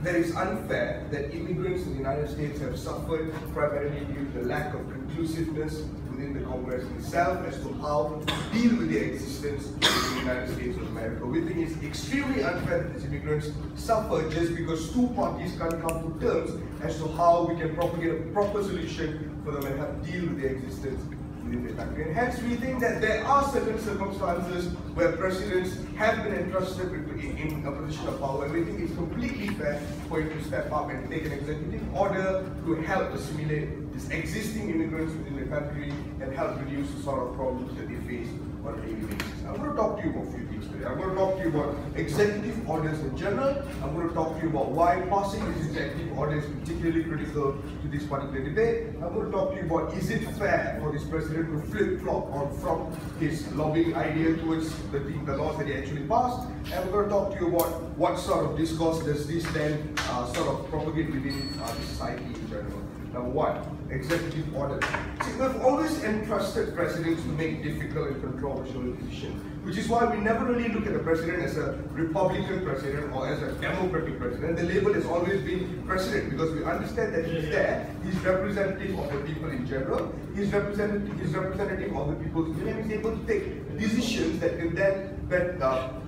that it's unfair that immigrants in the United States have suffered primarily due to the lack of conclusiveness within the Congress itself as to how to deal with their existence in the United States of America. We think it's extremely unfair that these immigrants suffer just because two parties can't come to terms as to how we can propagate a proper solution for them and have to deal with their existence within the country. And hence we think that there are certain circumstances where presidents have been entrusted in a position of power, and we think it's completely fair for him to step up and take an executive order to help assimilate these existing immigrants within the country and help reduce the sort of problems that they face on a daily basis. I'm going to talk to you about a few things today. I'm going to talk to you about executive orders in general. I'm going to talk to you about why passing these executive orders is particularly critical to this particular debate. I'm going to talk to you about, is it fair for this president to flip-flop from his lobbying idea towards the laws that he actually passed, and we're going to talk to you about what sort of discourse does this then sort of propagate within the society in general. Number one, executive orders. See, we've always entrusted presidents to make difficult and controversial decisions, which is why we never really look at the president as a Republican president or as a Democratic president. The label has always been president because we understand that he's there, he's representative of the people in general, he's representative of the people's will, and he's able to take decisions that can then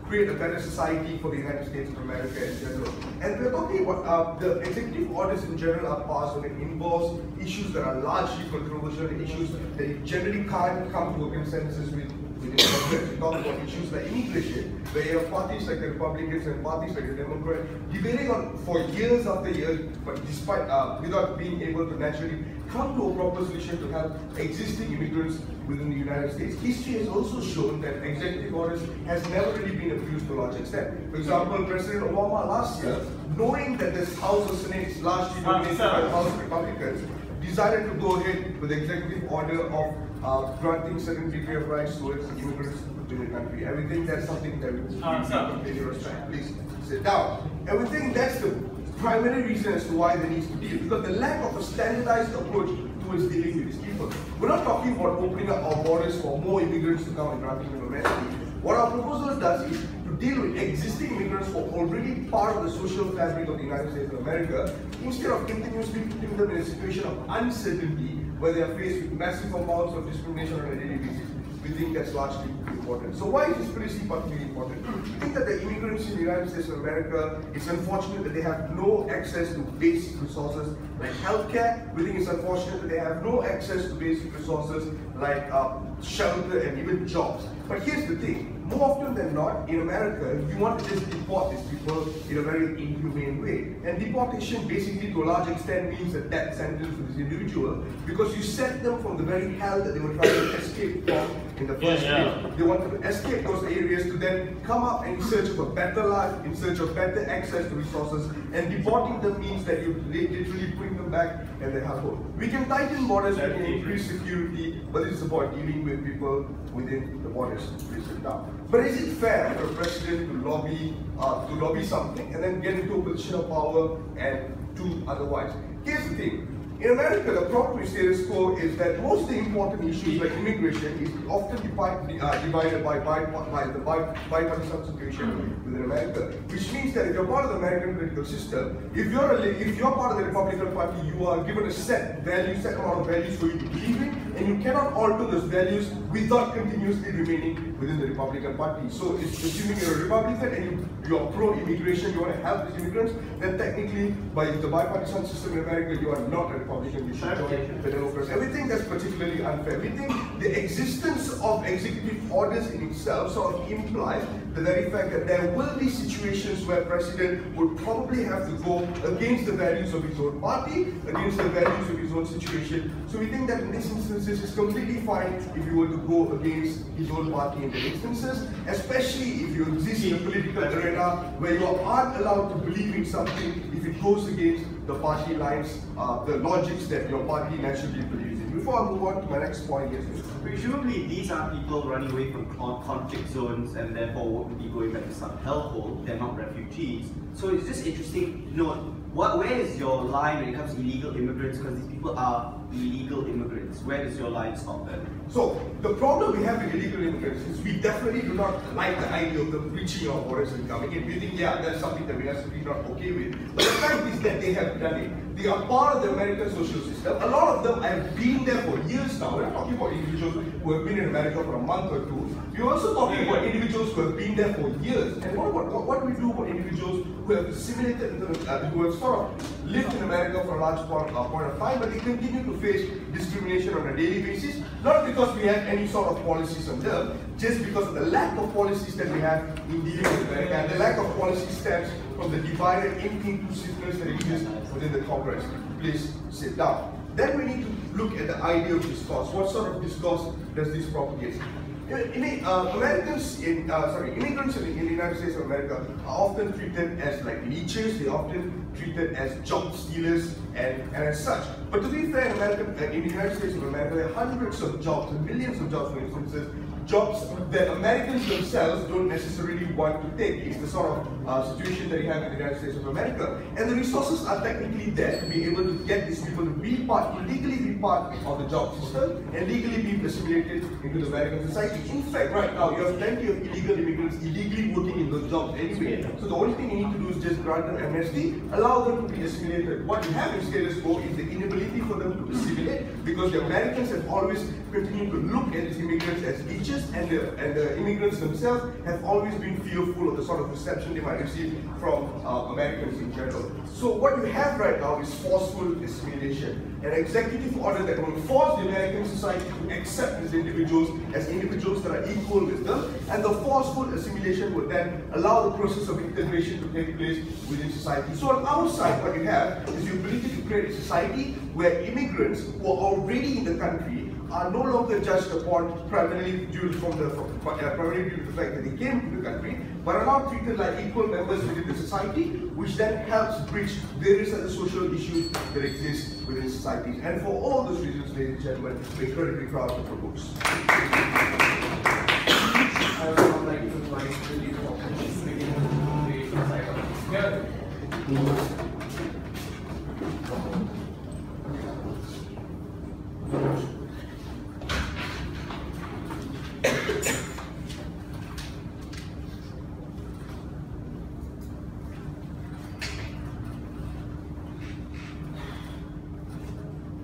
create a better society for the United States of America in general. And we're talking about the executive orders in general are passed when it involves issues that are largely controversial, issues that you generally can't come to a consensus with within Congress. We talk about issues like immigration, where you have parties like the Republicans and parties like the Democrats debating on for years after years, but despite without being able to naturally come to a proper solution to help existing immigrants within the United States. History has also shown that executive orders has never really been abused to a large extent. For example, President Obama last year, knowing that this House or Senate is largely dominated by the House Republicans, decided to go ahead with the executive order of granting certain degree of rights towards immigrants within the country. And we think that's something that we completely respect. Please sit down. And we think that's the primary reason as to why there needs to be, because the lack of a standardized approach towards dealing with these people. We're not talking about opening up our borders for more immigrants to come and granting them amnesty. What our proposal does is to deal with existing immigrants who are already part of the social fabric of the United States of America, instead of continuously putting them in a situation of uncertainty where they are faced with massive amounts of discrimination on a daily basis. We think that's largely important. So why is this policy particularly important? We think that the immigrants in the United States of America, it's unfortunate that they have no access to basic resources like healthcare. We think it's unfortunate that they have no access to basic resources like shelter and even jobs. But here's the thing, more often than not, in America, you want to just deport these people in a very inhumane way. And deportation basically to a large extent means a death sentence for this individual, because you set them from the very hell that they were trying to escape from in the first place. They wanted to escape those areas to then come up in search of a better life, in search of better access to resources, and deporting them means that you literally bring them back and they have hope. We can tighten borders, we can increase security, but it's about dealing with people within the borders. Please sit down. But is it fair for a president to lobby something and then get into a position of power and do otherwise? Here's the thing. In America, the problem with status quo is that most of the important issues like immigration is often divided by the bipartisan situation within America, which means that if you're part of the American political system, if you're part of the Republican Party, you are given a set amount of values for you to believe in, and you cannot alter those values without continuously remaining within the Republican Party. So, assuming you're a Republican and you are pro-immigration, you want to help these immigrants, then technically, by the bipartisan system in America, you are not a Republican, you should join the Democrats. And we think that's particularly unfair. We think the existence of executive orders in itself sort of implies the very fact that there will be situations where president would probably have to go against the values of his own party, against the values of his own situation. So we think that in these instances, it's completely fine if you were to go against his own party in the instances, especially if you exist in a political arena where you aren't allowed to believe in something if it goes against the party lines, the logics that your party naturally believes in. Before I move on to my next point, yes. Presumably, these are people running away from conflict zones and therefore would be going back to some hellhole. They're not refugees. So it's just interesting to note where is your line when it comes to illegal immigrants? Because these people are illegal immigrants. Where does your line stop then? So the problem we have with illegal immigrants is we definitely do not like the idea of them breaching our borders and coming in. We think, yeah, that's something that we are simply not okay with. But the fact is that they have done it. They are part of the American social system. A lot of them have been there for years now. We're not talking about individuals who have been in America for a month or two. We're also talking about individuals who have been there for years. And what do we do about individuals who have assimilated into who have sort of lived in America for a large point of time, but they continue to face discrimination on a daily basis, not because we have any sort of policies on them, just because of the lack of policies that we have in dealing with America, and the lack of policy stems from the divided inclusiveness that exists within the Congress. Please sit down. Then we need to look at the idea of discourse. What sort of discourse does this propagate? Immigrants in the United States of America are often treated as like leeches. They're often treated as job stealers and as such. But to be fair, in the United States of America, there are hundreds of jobs and millions of jobs, for instance, jobs that Americans themselves don't necessarily want to take. It's the sort of situation that you have in the United States of America. And the resources are technically there to be able to get these people to illegally be part of the job system and legally be assimilated into the American society. In fact, right now, you have plenty of illegal immigrants illegally working in those jobs anyway. So the only thing you need to do is just grant them amnesty, allow them to be assimilated. What you have in status quo is the inability for them to assimilate, because the Americans have always continued to look at these immigrants as leeches, and the immigrants themselves have always been fearful of the sort of reception they might receive from Americans in general. So what you have right now is forceful assimilation, an executive order that will force the American society to accept these individuals as individuals that are equal with them, and the forceful assimilation would then allow the process of integration to take place within society. So on our side, what you have is the ability to create a society where immigrants who are already in the country are no longer judged upon primarily due to the fact that they came to the country, but are now treated like equal members within the society, which then helps bridge various other social issues that exist within societies. And for all those reasons, ladies and gentlemen, we're incredibly proud of the books. I would now like to invite the leader of the beginning of the recital.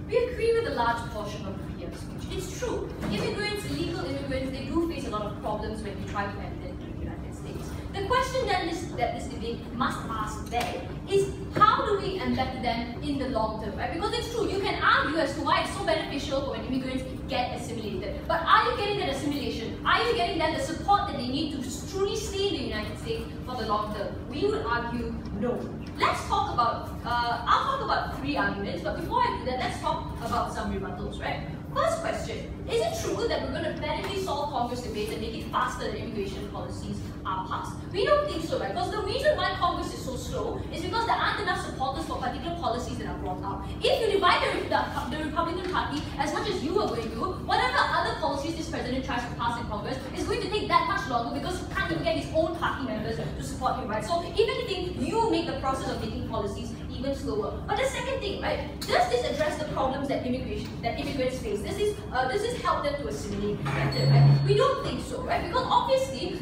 We agree with a large portion of the previous speech. It's true. Immigrants, illegal immigrants, they do face a lot of problems when they try to enter into the United States. The question then that this debate must ask then is, how do we embed them in the long term, right? Because it's true, you can argue as to why it's so beneficial for when immigrants get assimilated. But are you getting that assimilation? Are you getting them the support that they need to truly stay in the United States for the long term? We would argue no. Let's talk about, I'll talk about 3 arguments, but before I do that, let's talk about some rebuttals, right? First question, is it true that we're going to magically solve Congress debates and make it faster that immigration policies are passed? We don't think so, right? Because the reason why Congress is so slow is because there aren't enough supporters for particular policies that are brought out. If you divide the Republican Party as much as you are going to, whatever other policies this president tries to pass in Congress is going to take that much longer, because he can't even get his own party members to support him, right? So if anything, you make the process of making policies even slower. But the second thing, right? Does this address the problems that immigrants face? Does this help them to assimilate better, right? We don't think so, right? Because obviously,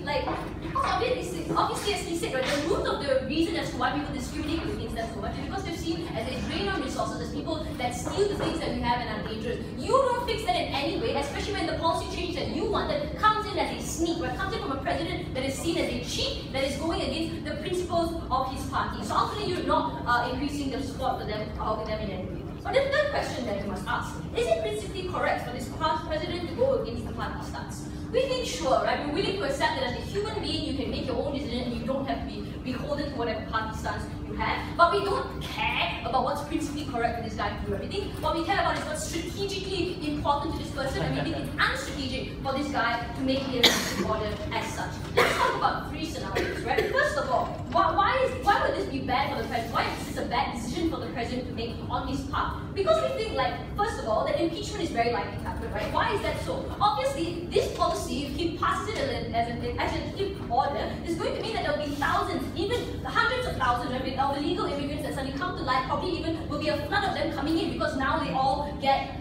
as he said, right, the root of the reason as to why people discriminate against them so much is because they're seen as a drain on resources, as people that steal the things that we have and are dangerous. You don't fix that in any way, especially when the policy change that you want that comes in as a sneak, right? Comes in from a president that is seen as a cheat, that is going against the principles of his party. So ultimately, you're not increasing the support for them or helping them in any way. But the third question that you must ask, is it principally correct for this past president to go against the party stance? We think sure, right? We're willing to accept that as a human being, you can make your own decision and you don't have to be beholden to whatever party stance you have. But we don't care about what's principally correct for this guy to do everything. What we care about is what's strategically important to this person, and we think it's unstrategic for this guy to make the order as such. Let's talk about three scenarios, right? First of all, why would this be bad for the president? Why is this a bad decision for the president to make on his part? Because we think, like, first of all, that impeachment is very likely to happen, right? Why is that so? Obviously, this policy, if he passes it as an executive order, is going to mean that there will be thousands, even hundreds of thousands of illegal immigrants that suddenly come to light. Probably even will be a flood of them coming in because now they all get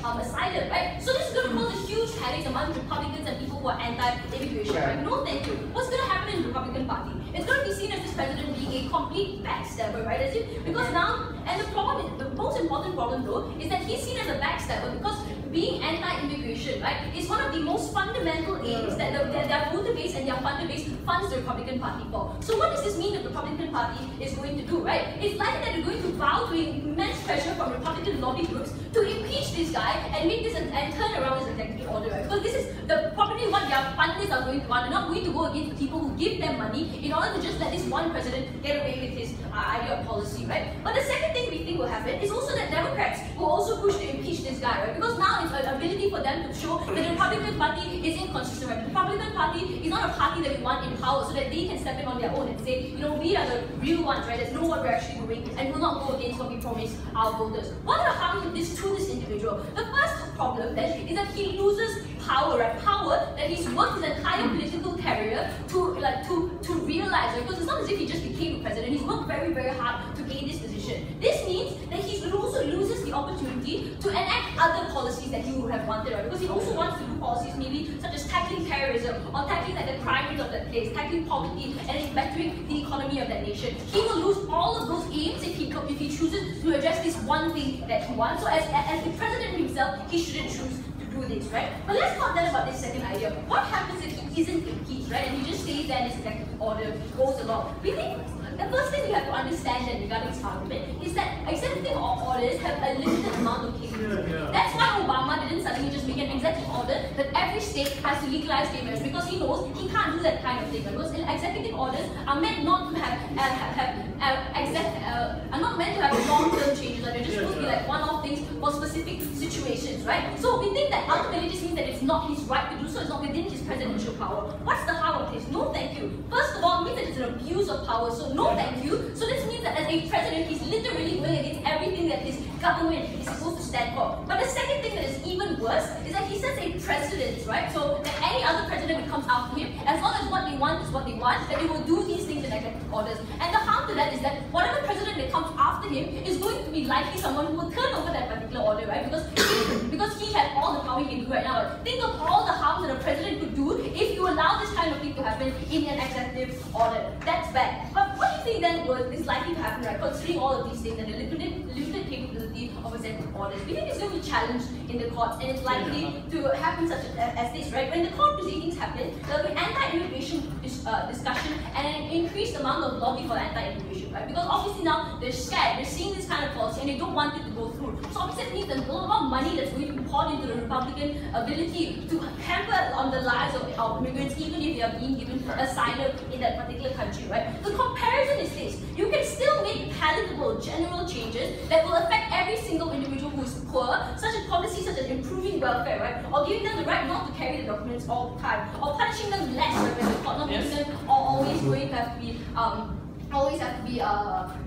asylum, right? So this is going to cause a huge headache among Republicans and people who are anti-immigration, right? No, thank you. What's going to happen in the Republican Party? It's going to be seen as this president being a complete backstabber, right? As if, because now, and the most important problem though, is that he's seen as a backstabber because being anti-immigration, right, is one of the most fundamental aims that their voter base and their funder base funds the Republican Party for. So what does this mean that the Republican Party is going to do, right? It's likely that they're going to bow to immense pressure from Republican lobby groups to impeach this guy and make this and turn around his executive order, right? Because this is probably what their funders are going to want. They're not going to go against the people who give them money in order to just let this one president get away with his idea of policy, right? But the second thing we think will happen is also that Democrats will also push to impeach this guy, right? Because now it's an ability for them to show that the Republican Party is inconsistent, right? The Republican Party is not a party that we want in power so that they can step in on their own and say, you know, we are the real ones, right? Let's know what we're actually doing and will not go against what we promise our voters. What are the harms of this to this individual? The first problem then is that he loses power, right? Power that he's worked his entire political career to realize, right? Because it's not as if he just became the president. He's worked very, very hard to gain this position. This means that he also loses the opportunity to enact other policies that he would have wanted, right? Because he also wants to do policies maybe such as tackling terrorism or tackling like the crime rate of that place, tackling poverty and bettering the economy of that nation. He will lose all of those aims if he chooses to address this one thing that he wants. So as the president himself, he shouldn't choose to do this, right? But let's talk then about this second idea. What happens if he isn't impeached, right? And he just stays there and his executive order goes along. We think the first thing you have to understand then regarding this argument is that executive orders have a limited amount of capability. That's why Obama didn't suddenly just make an executive order that every state has to legalize gay marriage, because he knows he can't do that kind of thing. Because executive orders are meant not to have long-term changes, and they're just supposed to be like one-off things for specific situations, right? So we think that ultimately this means that it's not his right to do so, it's not within his presidential power. What's the harm of this? No, thank you. First of all, it means that it's an abuse of power, so no, thank you. So this means that as a president, he's literally going against everything that his government is supposed to stand for. But the second thing that is even worse is that he sets a precedent, right? So that any other president that comes after him, as long as what they want is what they want, that they will do these things in executive orders. And the harm to that is that whatever president that comes after him is going to be likely someone who will turn over that particular order, right? Because he has all the power he can do right now. Think of all the harms that a president could do if you allow this kind of thing to happen in an executive order. That's bad. But what do you think then is likely to happen, right? Considering all of these things and the limited capability of executive orders, we think it's going to be challenged in the courts, and it's likely to happen such as this, right? When the court proceedings happen, there will be anti-immigration discussion and an increased amount of lobby for anti-immigration, right? Because obviously now they're scared, they're seeing this kind of policy and they don't want it to go through. So obviously it means there's a lot of money that's going to be poured into the Republican ability to hamper on the lives of immigrants, even if they are being given asylum in that particular country, right? The comparison is this: you can still make palatable general changes that will affect every single individual who is poor, such as policies such as improving welfare, right? Or giving them the right not to carry the documents all the time, or punishing them less, right? When the court not making them always going to have to be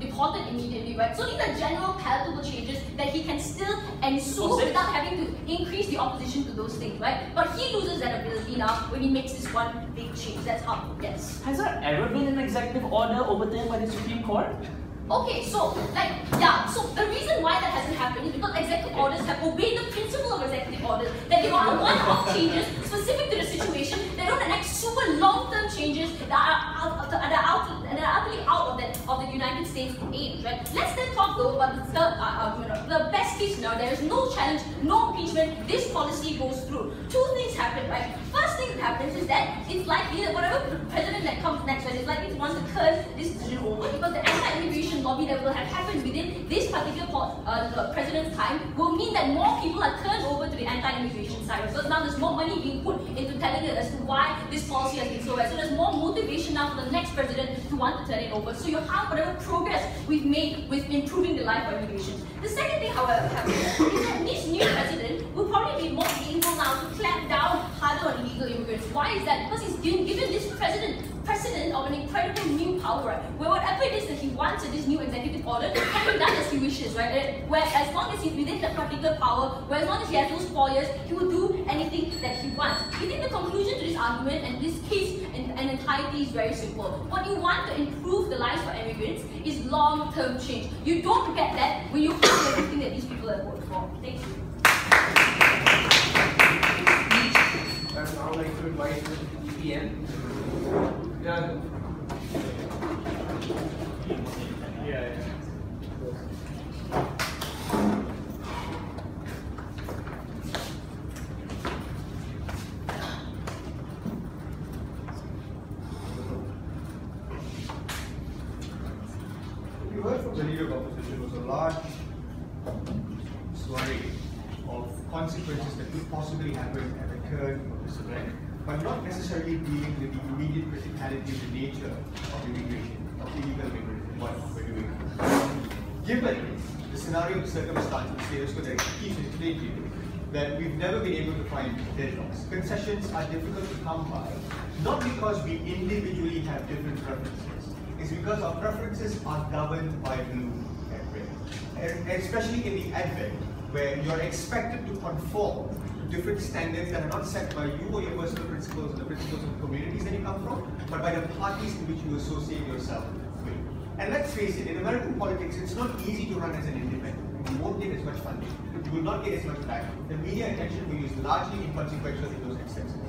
deported immediately, right? So these are general palatable changes that he can still ensure without having to increase the opposition to those things, right? But he loses that ability now when he makes this one big change. That's how, yes. Has there ever been an executive order overturned by the Supreme Court? Okay, so so the reason why that hasn't happened is because executive orders have obeyed the principle of executive orders, that they are one-off changes specific to the situation. They don't enact super long-term changes that are utterly out of the United States aims, right? Let's then talk though about the best case scenario. There is no challenge, no impeachment. This policy goes through. Two things happen, right? First thing that happens is that it's likely that whatever president that comes next, right, is likely to want to turn this decision over, because the anti-immigration lobby that will have happened within this particular president's time will mean that more people are turned over to the anti-immigration side. So now there's more money being put into telling it as to why this policy has been so bad. So there's more motivation now for the next president to want to turn it over. So you have whatever progress we've made with improving the life of immigrants. The second thing, however, is that this new president will probably be more able now to clamp down harder on illegal immigrants. Why is that? Because he's doing president of an incredible new power, right? Where whatever it is that he wants in this new executive order can be done as he wishes, right? Where as long as he's within that particular power, where as long as he has those 4 years, he will do anything that he wants. I think the conclusion to this argument and this case in entirety is very simple. What you want to improve the lives for immigrants is long-term change. You don't get that when you have everything that these people have voted for. Thank you. I would now like to invite the EPN. Yeah. We heard from the leader of opposition was a large story of consequences that could possibly happen at the turn of this event, but not necessarily dealing with the immediate criticality of the nature of immigration, of illegal immigration, and what we're doing. Given the scenario of the circumstances, the status quo that keeps explaining to you, that we've never been able to find deadlocks. Concessions are difficult to come by, not because we individually have different preferences, it's because our preferences are governed by blue and red. And especially in the advent, where you're expected to conform to different standards that are not set by you or your personal principles or the principles of the communities that you come from, but by the parties in which you associate yourself with. And let's face it, in American politics, it's not easy to run as an independent. You won't get as much funding. You will not get as much backing. The media attention for you is largely inconsequential in those instances.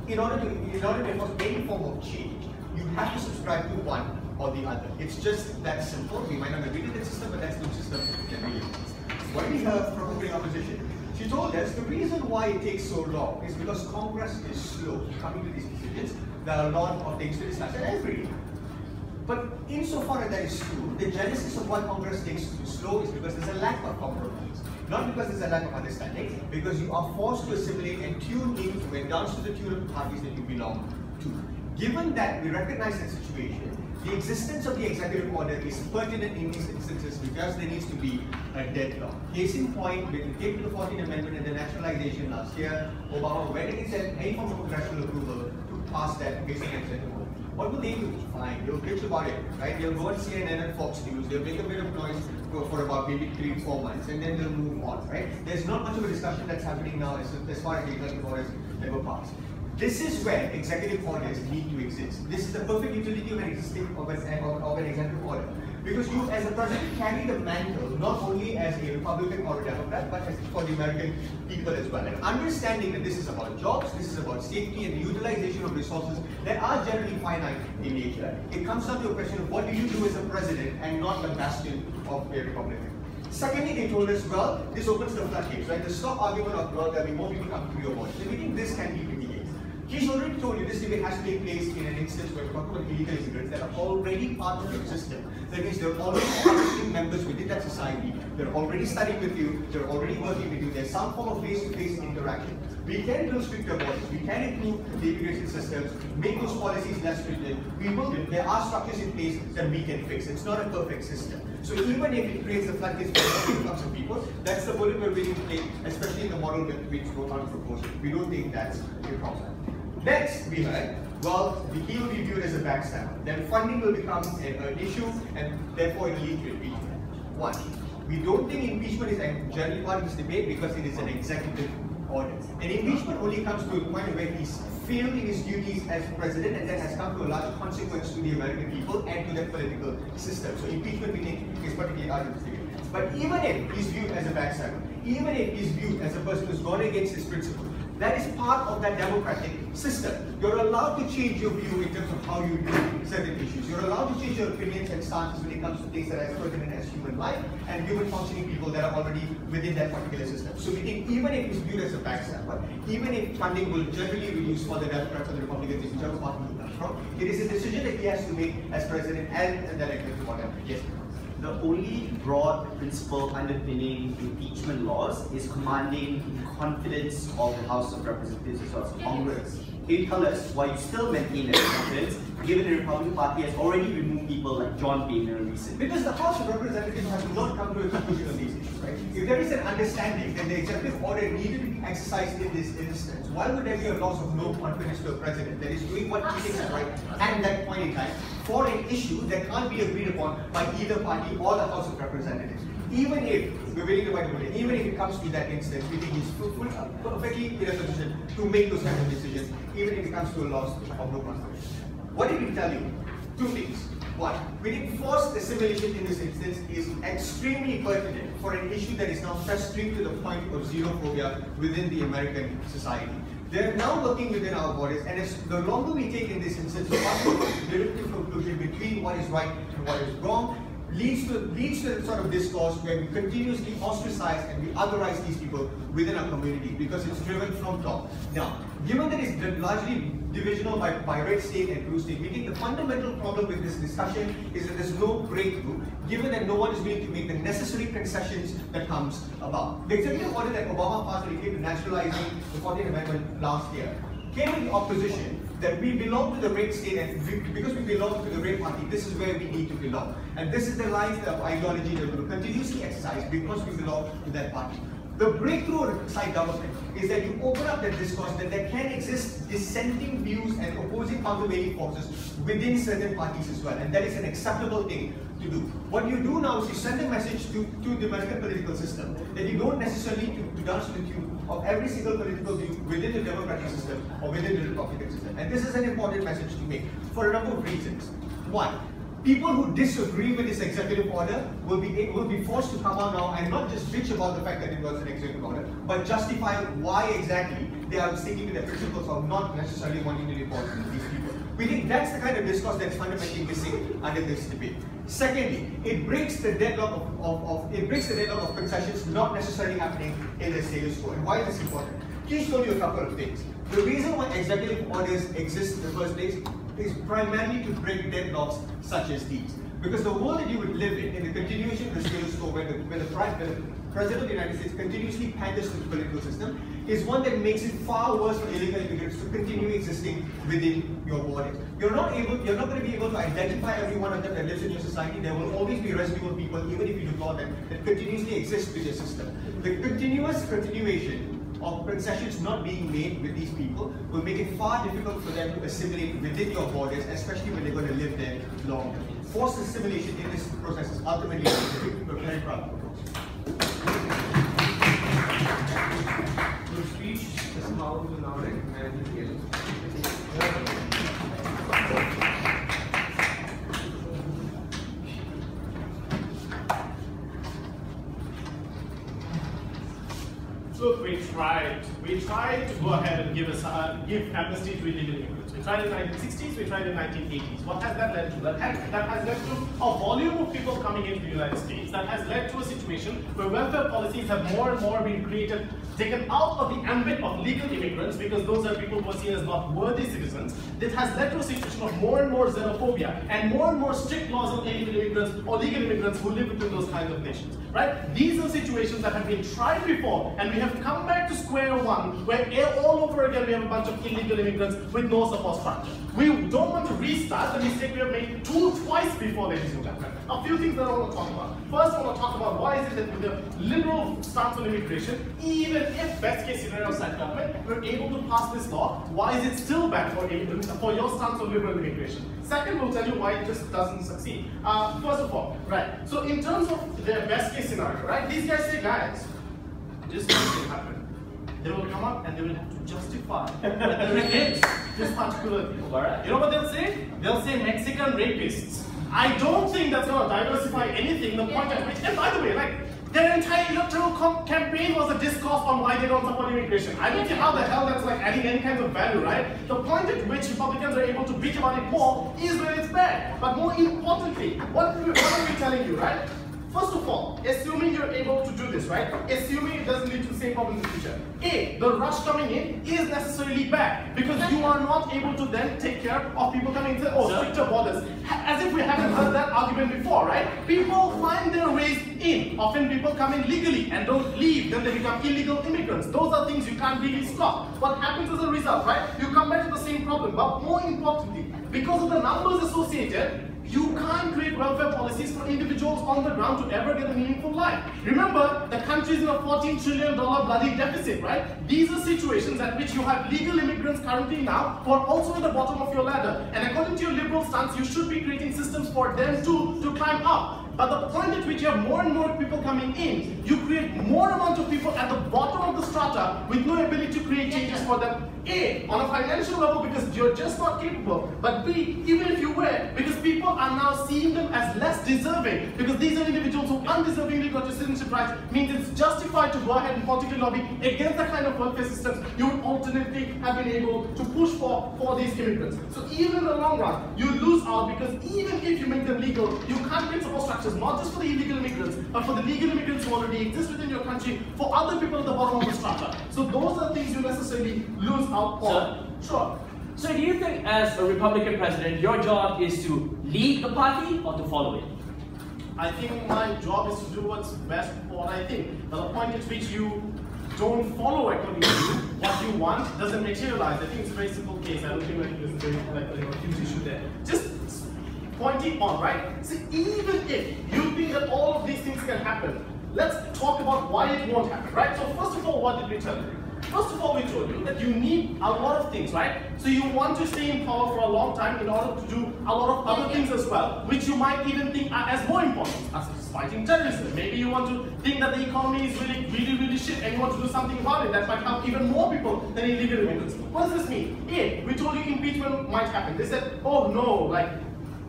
In order to enforce any form of change, you have to subscribe to one or the other. It's just that simple. We might not agree with the system, but that's the system that we use. What we heard from the opposition, she told us the reason why it takes so long is because Congress is slow coming to these decisions. There are a lot of things to discuss every day. But insofar as that is true, the genesis of why Congress takes slow is because there's a lack of compromise. Not because there's a lack of understanding, because you are forced to assimilate and tune in to and dance to the tune of the parties that you belong to. Given that we recognize that situation, the existence of the executive order is pertinent in these instances because there needs to be a deadlock. Case in point, when it came to the 14th Amendment and the nationalization last year, Obama went and said any form of congressional approval to pass that basic executive order. What will they do? Fine, they'll bitch about it, right? They'll go on CNN and Fox News, they'll make a bit of noise for about maybe 3-4 months, and then they'll move on, right? There's not much of a discussion that's happening now as far as the executive orders ever passed. This is where executive orders need to exist. This is the perfect utility of an executive order. Because you, as a president, carry the mantle not only as a Republican or a Democrat, but as for the American people as well. And understanding that this is about jobs, this is about safety and the utilization of resources that are generally finite in nature, it comes down to a question of what do you do as a president and not the bastion of a Republican. Secondly, they told us, well, this opens the floodgates, right? The stock argument of, well, there'll be more people coming to your borders. And we think this can be mitigated. He's already told you this debate has to take place in an instance where we're talking about illegal immigrants that are already part of your system. That means they're already functioning members within that society. They're already studying with you. They're already working with you. There's some form of face-to-face interaction. We can build stricter borders. We can improve the immigration systems, make those policies less stringent. We will. There are structures in place that we can fix. It's not a perfect system. So even if it creates the floodgates for influx of people, that's the bullet we're willing to take, especially in the model that we propose. We don't think that's a problem. Next, we heard, well, he will be viewed as a backstabber. Then funding will become an issue, and therefore it will lead to impeachment. One, we don't think impeachment is generally part of this debate because it is an executive order. And impeachment only comes to a point where he's failed in his duties as president, and that has come to a large consequence to the American people and to their political system. So impeachment, we think, is particularly out of this debate. But even if he's viewed as a backstabber, even if he's viewed as a person who's gone against his principles, that is part of that democratic system. You're allowed to change your view in terms of how you do certain issues. You're allowed to change your opinions and stances when it comes to things that are as pertinent as human life and human functioning people that are already within that particular system. So we think even if it's viewed as a backstabber, even if funding will generally reduce for the Democrats or the Republicans, whichever party he comes from, it is a decision that he has to make as president and the executive order. Yes. The only broad principle underpinning impeachment laws is commanding the confidence of the House of Representatives as well as Congress. Can you tell us why you still maintain that confidence given the Republican Party has already removed people like John Boehner recently? Because the House of Representatives has not come to a conclusion on these issues, right? If there is an understanding that the executive order needed to be exercised in this instance, why would there be a loss of no confidence to a president that is doing what he thinks is right at that point in time for an issue that can't be agreed upon by either party or the House of Representatives? Even if we're willing to fight about it, even if it comes to that instance, we think he's perfectly in a position to make those kinds of decisions, even if it comes to a loss of no confidence. What did we tell you? Two things. One, we think forced assimilation in this instance is extremely pertinent for an issue that is now festering to the point of xenophobia within the American society. They're now working within our borders, and the longer we take in this instance, the faster the derivative conclusion between what is right and what is wrong leads to the sort of discourse where we continuously ostracize and we otherize these people within our community because it's driven from top. Now, given that it's largely divisional by red state and blue state, we think the fundamental problem with this discussion is that there's no breakthrough, given that no one is willing to make the necessary concessions that comes about. The executive order that Obama passed when it came to nationalizing the 14th Amendment last year came in the opposition that we belong to the red state, and because we belong to the red party, this is where we need to belong. And this is the lines of ideology that we will continuously exercise because we belong to that party. The breakthrough inside government is that you open up that discourse that there can exist dissenting views and opposing countervailing forces within certain parties as well, and that is an acceptable thing to do. What you do now is you send a message to the American political system that you don't necessarily need to dance to the tune of every single political view within the Democratic system or within the Republican system. And this is an important message to make for a number of reasons. One, people who disagree with this executive order will be forced to come out now and not just bitch about the fact that it was an executive order, but justify why exactly they are sticking to their principles of not necessarily wanting to deport these people. We think that's the kind of discourse that's fundamentally missing under this debate. Secondly, it breaks the deadlock of concessions not necessarily happening in the status quo. And why is this important? Please show you a couple of things. The reason why executive orders exist in the first place is primarily to break deadlocks such as these. Because the world that you would live in the continuation of the status quo, where the President of the United States continuously panders to the political system, is one that makes it far worse for illegal immigrants to continue existing within your borders. You're not going to be able to identify every one of them that lives in your society. There will always be residual people, even if you deport them, that continuously exist within your system. The continuation of concessions not being made with these people will make it far difficult for them to assimilate within your borders, especially when they're going to live there long. Forced assimilation in this process is ultimately a very proud approach. Your speech is how to now recognize the guilt. Look, we tried to go ahead and give amnesty to illegal immigrants. We tried in the 1960s, we tried in the 1980s. What has that led to? That has led to a volume of people coming into the United States. That has led to a situation where welfare policies have more and more been taken out of the ambit of legal immigrants because those are people who are seen as not worthy citizens. This has led to a situation of more and more xenophobia and more strict laws on illegal immigrants or legal immigrants who live within those kinds of nations. Right? These are situations that have been tried before, and we have come back to square one, where all over again we have a bunch of illegal immigrants with no support structure. We don't want to restart the mistake we have made twice before, ladies and gentlemen. A few things that I want to talk about. First, I want to talk about why is it that with the liberal stance on immigration, even if best case scenario side government, we're able to pass this law, why is it still bad for your stance on liberal immigration? Second, we'll tell you why it just doesn't succeed. First of all, right, so in terms of their best case scenario, right, these guys say, guys, this will happen. They will come up and they will have to justify that they raped this particular thing. You know what they'll say? They'll say Mexican rapists. I don't think that's going to diversify anything. The point at which, and by the way, like, their entire electoral campaign was a discourse on why they don't support immigration. I don't see how the hell that's like adding any kind of value, right? The point at which Republicans are able to bitch about it more is when it's bad. But more importantly, what are we telling you, right? First of all, assuming you're able to do this, right? Assuming it doesn't lead to the same problem in the future. A, the rush coming in is necessarily bad because you are not able to then take care of people coming in. Oh, stricter borders. As if we haven't heard that argument before, right? People find their ways in. Often people come in legally and don't leave, then they become illegal immigrants. Those are things you can't really stop. What happens as a result, right? You come back to the same problem, but more importantly, because of the numbers associated, you can't create welfare policies for individuals on the ground to ever get a meaningful life. Remember, the country is in a $14 trillion bloody deficit, right? These are situations at which you have legal immigrants currently now who are also at the bottom of your ladder. And according to your liberal stance, you should be creating systems for them too to climb up. But the point at which you have more and more people coming in, you create more amount of people at the bottom of the strata with no ability to create changes for them. A, on a financial level because you're just not capable. But B, even if you were, because people are now seeing them as less deserving because these are individuals who undeservingly got your citizenship rights, means it's justified to go ahead and politically lobby against the kind of welfare systems you would alternately have been able to push for these immigrants. So even in the long run, you lose out because even if you make them legal, you can't create support structures, not just for the illegal immigrants, but for the legal immigrants who already exist within your country, for other people at the bottom of the strata. So those are things you necessarily lose out on. Sure. So do you think as a Republican president, your job is to lead the party or to follow it? I think my job is to do what's best for what I think. But the point at which you don't follow according to what you want doesn't materialize. I think it's a very simple case. I don't think there's a huge issue there. Just pointing on, right? See, even if you think that all of these things can happen, let's talk about why it won't happen, right? So first of all, what did we tell you? First of all, we told you that you need a lot of things, right? So you want to stay in power for a long time in order to do a lot of other things as well, which you might even think are as more important, as fighting terrorism. Maybe you want to think that the economy is really shit and you want to do something about it that might help even more people than illegal immigrants. What does this mean? A, we told you impeachment might happen. They said, oh no, like,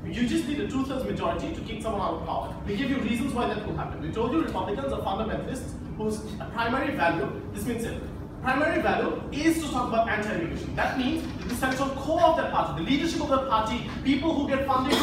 you just need a 2/3 majority to kick someone out of power. We give you reasons why that will happen. We told you Republicans are fundamentalists whose primary value, this means it, primary value is to talk about anti-immigration. That means the central core of that party, the leadership of that party, people who get funding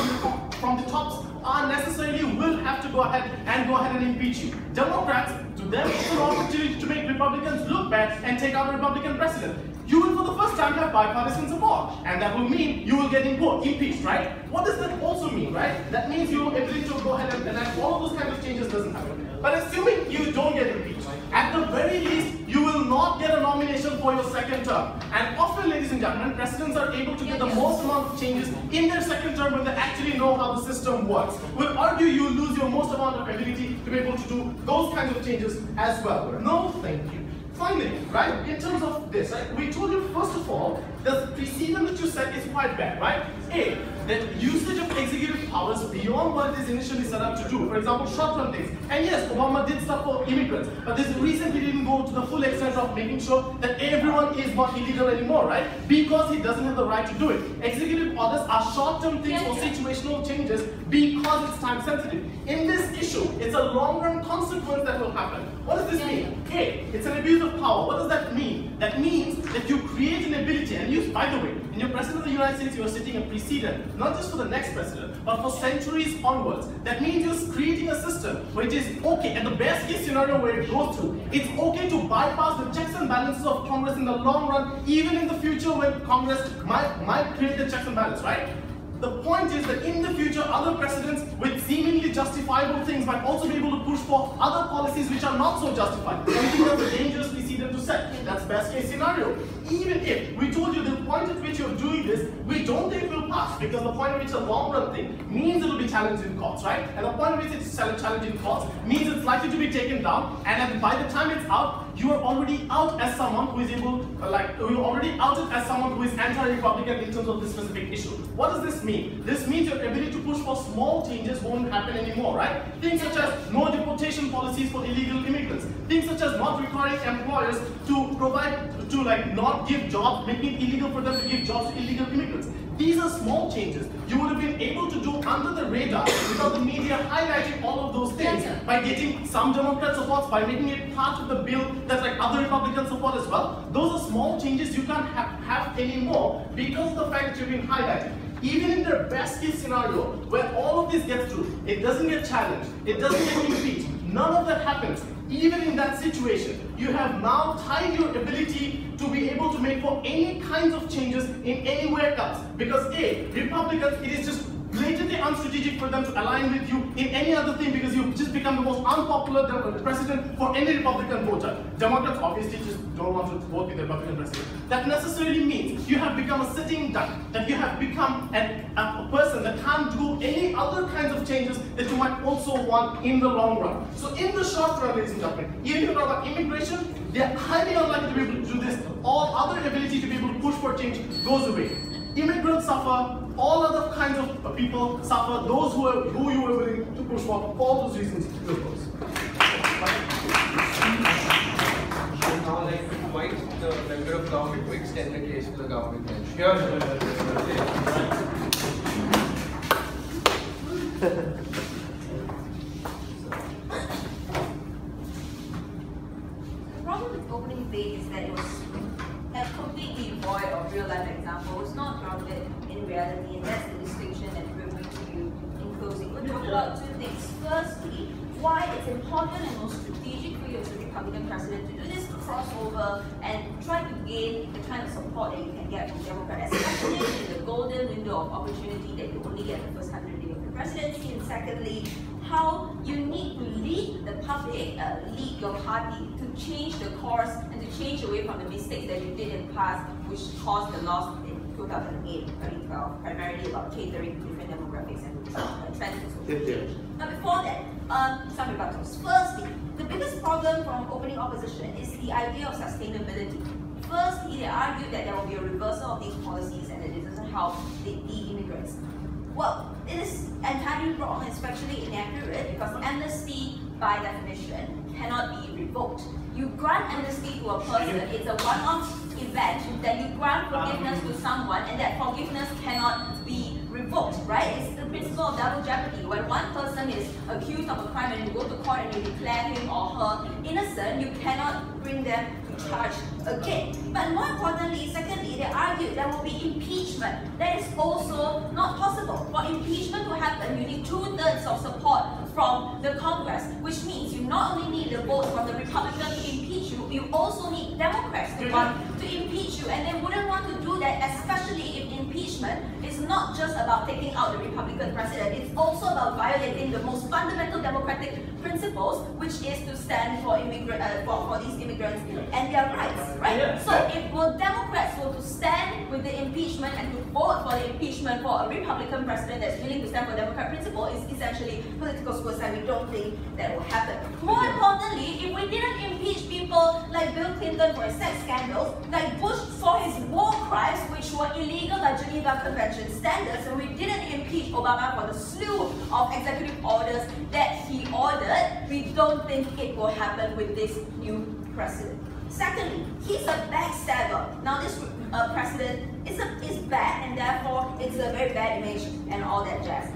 from the tops are necessarily will have to go ahead and impeach you. Democrats, to them, it's an opportunity to make Republicans look bad and take out a Republican president. You will for the first time have bipartisan support, and that will mean you will get impeached, right? What does that also mean, right? That means your ability to go ahead and enact all of those kinds of changes doesn't happen. But assuming you don't get impeached, at the very least, you will not get a nomination for your second term. And often, ladies and gentlemen, presidents are able to get the most amount of changes in their second term when they actually know how the system works. We'll argue you lose your most amount of ability to be able to do those kinds of changes as well. No, thank you. Finally, right, in terms of this, right, we told you first of all, the precedent that you set is quite bad, right? A, that usage of executive powers beyond what it is initially set up to do. For example, short-term things. And yes, Obama did stuff for immigrants, but there's a reason he didn't go to the full extent of making sure that everyone is not illegal anymore, right? Because he doesn't have the right to do it. Executive orders are short-term things for situational changes because it's time-sensitive. In this issue, it's a long-run consequence that will happen. What does this mean? A, it's an abuse of power. What does that mean? That means that you create an ability, and you, by the way, in your president of the United States, you are setting a precedent, not just for the next president, but for centuries onwards. That means you're creating a system where it is okay, and the best case scenario where it goes through, it's okay to bypass the checks and balances of Congress in the long run, even in the future when Congress might create the checks and balances, right? The point is that in the future, other presidents with seemingly justifiable things might also be able to push for other policies which are not so justified. I think that's a dangerous precedent to set. That's best case scenario. Even if we told you the point at which you're doing this, we don't think it will pass because the point at which it's a long run thing means it will be challenged in courts, right? And the point at which it's challenged in courts means it's likely to be taken down, and by the time it's out, you are already out as someone who is you're already outed as someone who is anti-Republican in terms of this specific issue. What does this mean? This means your ability to push for small changes won't happen anymore, right? Things such as no deportation policies for illegal immigrants. Things such as not requiring employers to not give jobs, making it illegal for them to give jobs to illegal immigrants. These are small changes you would have been able to do under the radar without the media highlighting all of those things by getting some Democrat supports, by making it part of the bill that's like other Republican support as well. Those are small changes you can't have anymore because of the fact that you've been highlighting. even in their best case scenario, where all of this gets through, it doesn't get challenged, it doesn't get impeached, none of that happens. Even in that situation, you have now tied your ability to be able to make for any kinds of changes in anywhere else. Because A, Republicans, it is just blatantly unstrategic for them to align with you in any other thing because you've just become the most unpopular president for any Republican voter. Democrats obviously just don't want to vote with the Republican president. That necessarily means you have become a sitting duck, that you have become a person that can't do any other kinds of changes that you might also want in the long run. So in the short run, ladies and gentlemen, even if you talk about immigration, they are highly unlikely to be able to do this. All other ability to be able to push for change goes away. Immigrants suffer, all other kinds of people suffer, those who you were willing to push for those reasons will close. I would now like to invite the member of government to extend the case to the government bench. Here. The problem with opening day is that it was completely void of real-life examples, not grounded in reality, and that's the distinction that we're going to do in closing. We'll talk about two things. Firstly, why it's important and most strategic for you as a Republican president to do this crossover and try to gain the kind of support that you can get from Democrats, especially in the golden window of opportunity that you only get the first 100 days of the presidency. And secondly, how you need to lead the public, lead your party to change the course and to change away from the mistakes that you did in the past, which caused the loss in 2008, 2012, primarily about catering to different demographics and trends in social change. Now before that, some rebuttals. Firstly, the biggest problem from opening opposition is the idea of sustainability. Firstly, they argue that there will be a reversal of these policies and that it doesn't help the immigrants. Well, it is entirely wrong, especially inaccurate, because amnesty, by definition, cannot be revoked. You grant amnesty to a person, it's a one-off event, that you grant forgiveness to someone, and that forgiveness cannot be revoked, right? It's the principle of double jeopardy. When one person is accused of a crime and you go to court and you declare him or her innocent, you cannot bring them to charge again. But more importantly, secondly, they argue there will be impeachment. That is also not possible. For impeachment to happen, you need 2/3 of support from the Congress, which means you not only need the votes from the Republicans to impeach you, you also need Democrats to want to impeach you, and they wouldn't want to do that, especially if impeachment is not just about taking out the Republican president, it's also about violating the most fundamental democratic principles, which is to stand for these immigrants and their rights, right? So if Democrats were to stand with the impeachment and to vote for the impeachment for a Republican president that's willing to stand for Democrat principle, is essentially political suicide. We don't think that will happen. More importantly, if we didn't impeach people like Bill Clinton for his sex scandals, like Bush for his war crimes, which were illegal by Geneva Convention standards, and we didn't impeach Obama for the slew of executive orders that he ordered, we don't think it will happen with this new president. Secondly, he's a backstabber. Now this president is bad, and therefore it's a very bad image and all that jazz.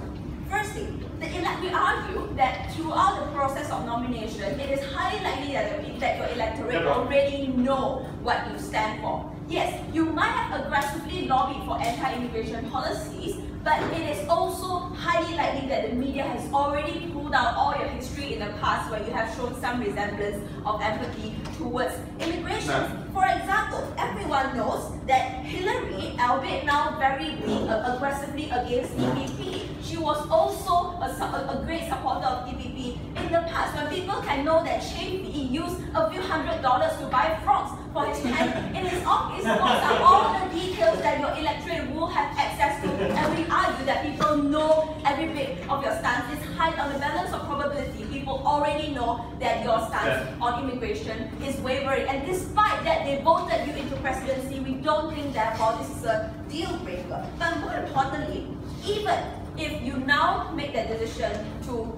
Firstly, we argue that throughout the process of nomination, it is highly likely that your electorate already know what you stand for. Yes, you might have aggressively lobbied for anti-immigration policies, but it is also highly likely that the media has already pulled out all your history in the past where you have shown some resemblance of empathy towards immigration. For example, everyone knows that Hillary, albeit now very aggressively against EPP, she was also a great supporter of EPP in the past. When people can know that Chafee used a few $100s to buy frogs for his time in his office, those are all the details that your electorate will have access to, and we argue that people know every bit of your stance. It's high on the balance of probability. People already know that your stance on immigration is wavering, and despite that, they voted you into presidency. We don't think therefore this is a deal breaker. But more importantly, even if you now make that decision to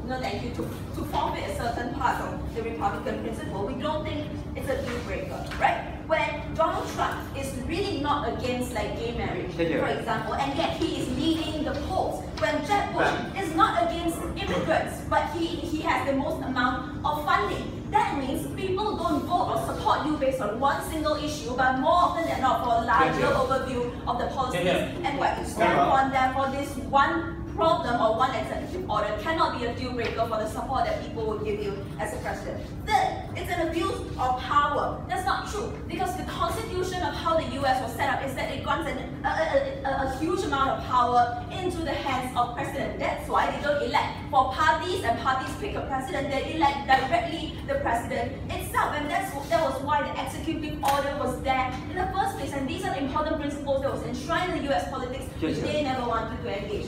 forfeit a certain part of the Republican principle, we don't think it's a deal breaker, right? When Donald Trump is really not against like gay marriage, for example, and yet he is leading the polls. When Jeb Bush is not against immigrants, but he has the most amount of funding. That means people don't vote or support you based on one single issue, but more often than not for a larger overview of the policies and what you stand on. Therefore, this one problem or one executive order cannot be a deal breaker for the support that people will give you as a president. Third, it's an abuse of power. That's not true, because the constitution of how the US was set up is that it grants a huge amount of power into the hands of president. That's why they don't elect for parties, and parties pick a president. They elect directly the president itself, and that was why the executive order was there in the first place. And these are the important principles that was enshrined in the US politics, which they never wanted to engage.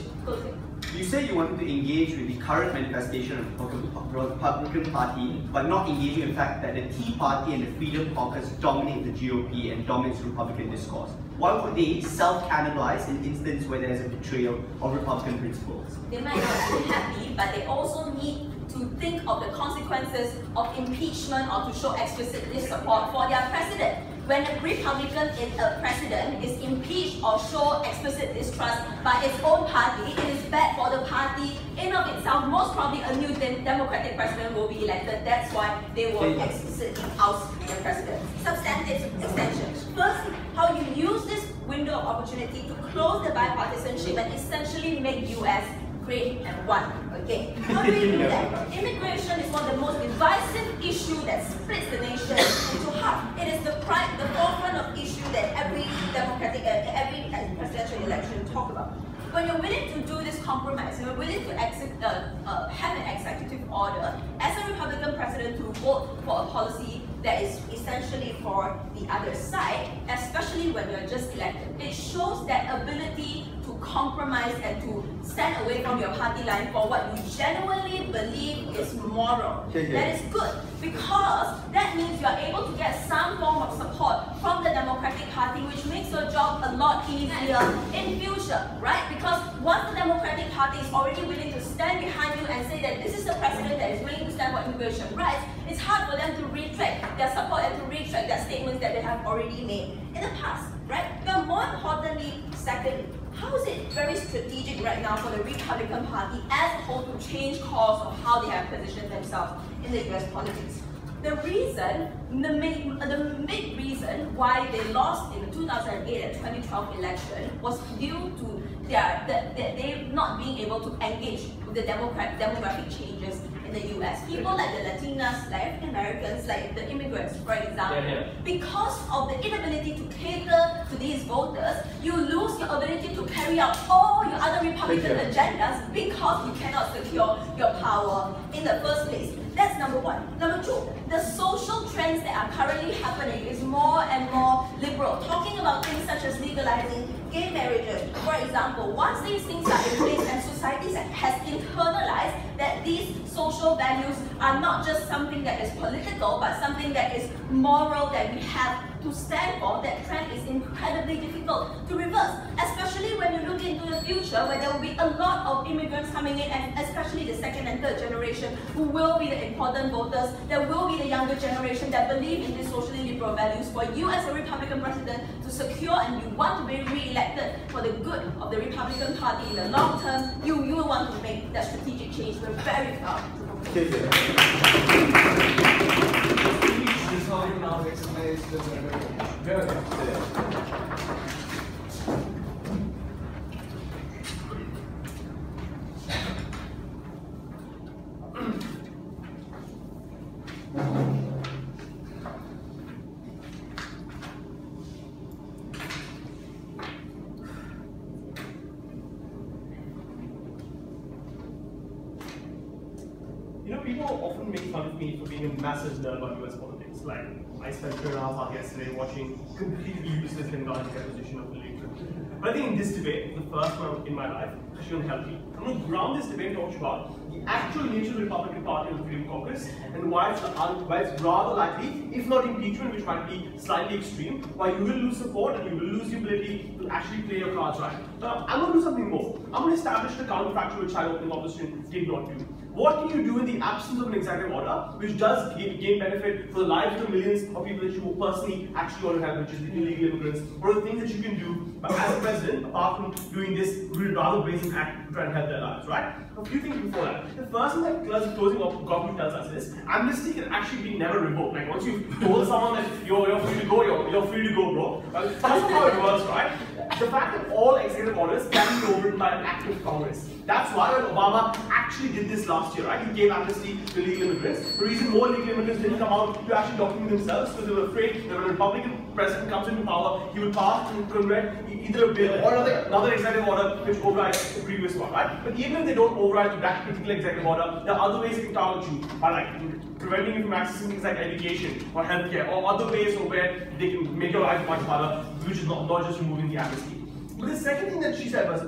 You say you wanted to engage with the current manifestation of the Republican Party, but not engaging in the fact that the Tea Party and the Freedom Caucus dominate the GOP and dominate Republican discourse. Why would they self-cannibalize in instances where there's a betrayal of Republican principles? They might not be happy, but they also need to think of the consequences of impeachment or to show explicit support for their president. When a Republican president is impeached or show explicit distrust by its own party, it is bad for the party in of itself. Most probably a new Democratic president will be elected. That's why they will explicitly oust the president. Substantive extension. First, how you use this window of opportunity to close the bipartisanship and essentially make US great and one again. How do we do that? Immigration is one of the most divisive issues that splits the nation into half. It is the forefront of issue that every democratic, every presidential election talk about. When you're willing to do this compromise, you're willing to have an executive order as a Republican president to vote for a policy that is essentially for the other side, especially when you're just elected. It shows that ability to compromise and to stand away from your party line for what you genuinely believe is moral. That is good, because that means you are able to get some form of support from the Democratic Party, which makes your job a lot easier in future, right? Because once the Democratic Party is already willing to stand behind you and say that this is the president that is willing to stand for immigration rights, it's hard for them to retract their support and to retract their statements that they have already made in the past, right? But more importantly, secondly, how is it very strategic right now for the Republican Party as a whole to change course of how they have positioned themselves in the US politics? The reason, the main reason why they lost in the 2008 and 2012 election was due to they not being able to engage with the demographic changes in the US. People like the Latinas, like African Americans, like the immigrants, for example, because of the inability to cater to these voters, you lose your ability to carry out all your other Republican agendas because you cannot secure your power in the first place. That's number one. Number two, the social trends that are currently happening is more and more liberal. Talking about things such as legalizing gay marriages, for example. Once these things are in place and society has internalized that these social values are not just something that is political, but something that is moral that we have to stand for, that trend is incredibly difficult to reverse, especially when you look into the future where there will be a lot of immigrants coming in, and especially the second and third generation who will be the important voters. There will be the younger generation that believe in these socially liberal values. For you as a Republican president to secure and you want to be re-elected for the good of the Republican Party in the long term, you want to make that strategic change. We're very proud. Now recognize the people often make fun of me for being a massive nerd about US politics. Like, I spent 2.5 hours yesterday watching completely useless Bengali deposition of Hillary Clinton. But I think in this debate, the first one in my life, actually going to help me. I'm going to ground this debate talk about the actual nature of the Republican Party and the Freedom Caucus, and why it's rather likely, if not impeachment, which might be slightly extreme, why you will lose support and you will lose the ability to actually play your cards right. I'm going to do something more. I'm going to establish the counterfactual which I opening opposition did not do. What can you do in the absence of an executive order which does gain benefit for the lives of the millions of people that you personally actually want to help, which is the illegal immigrants? What are the things that you can do as a president, apart from doing this rather brazen act to try and help their lives, right? A few things before that. The first thing that closing government tells us is amnesty can actually be never revoked. Like once you've told someone that you're free to go, you're free to go, bro. Well, that's not how it works, right? The fact that all executive orders can be overridden by an act of Congress. That's why when Obama actually did this last year, right? He gave amnesty to illegal immigrants. The reason more illegal immigrants didn't come out to actually document themselves because they were afraid that when a Republican president comes into power, he will pass in Congress either a bill or another executive order which overrides the previous one, right? But even if they don't override that particular executive order, there are other ways they can target you, like preventing you from accessing things like education or healthcare, or other ways where they can make your life much harder, which is not just removing the amnesty. But the second thing that she said was,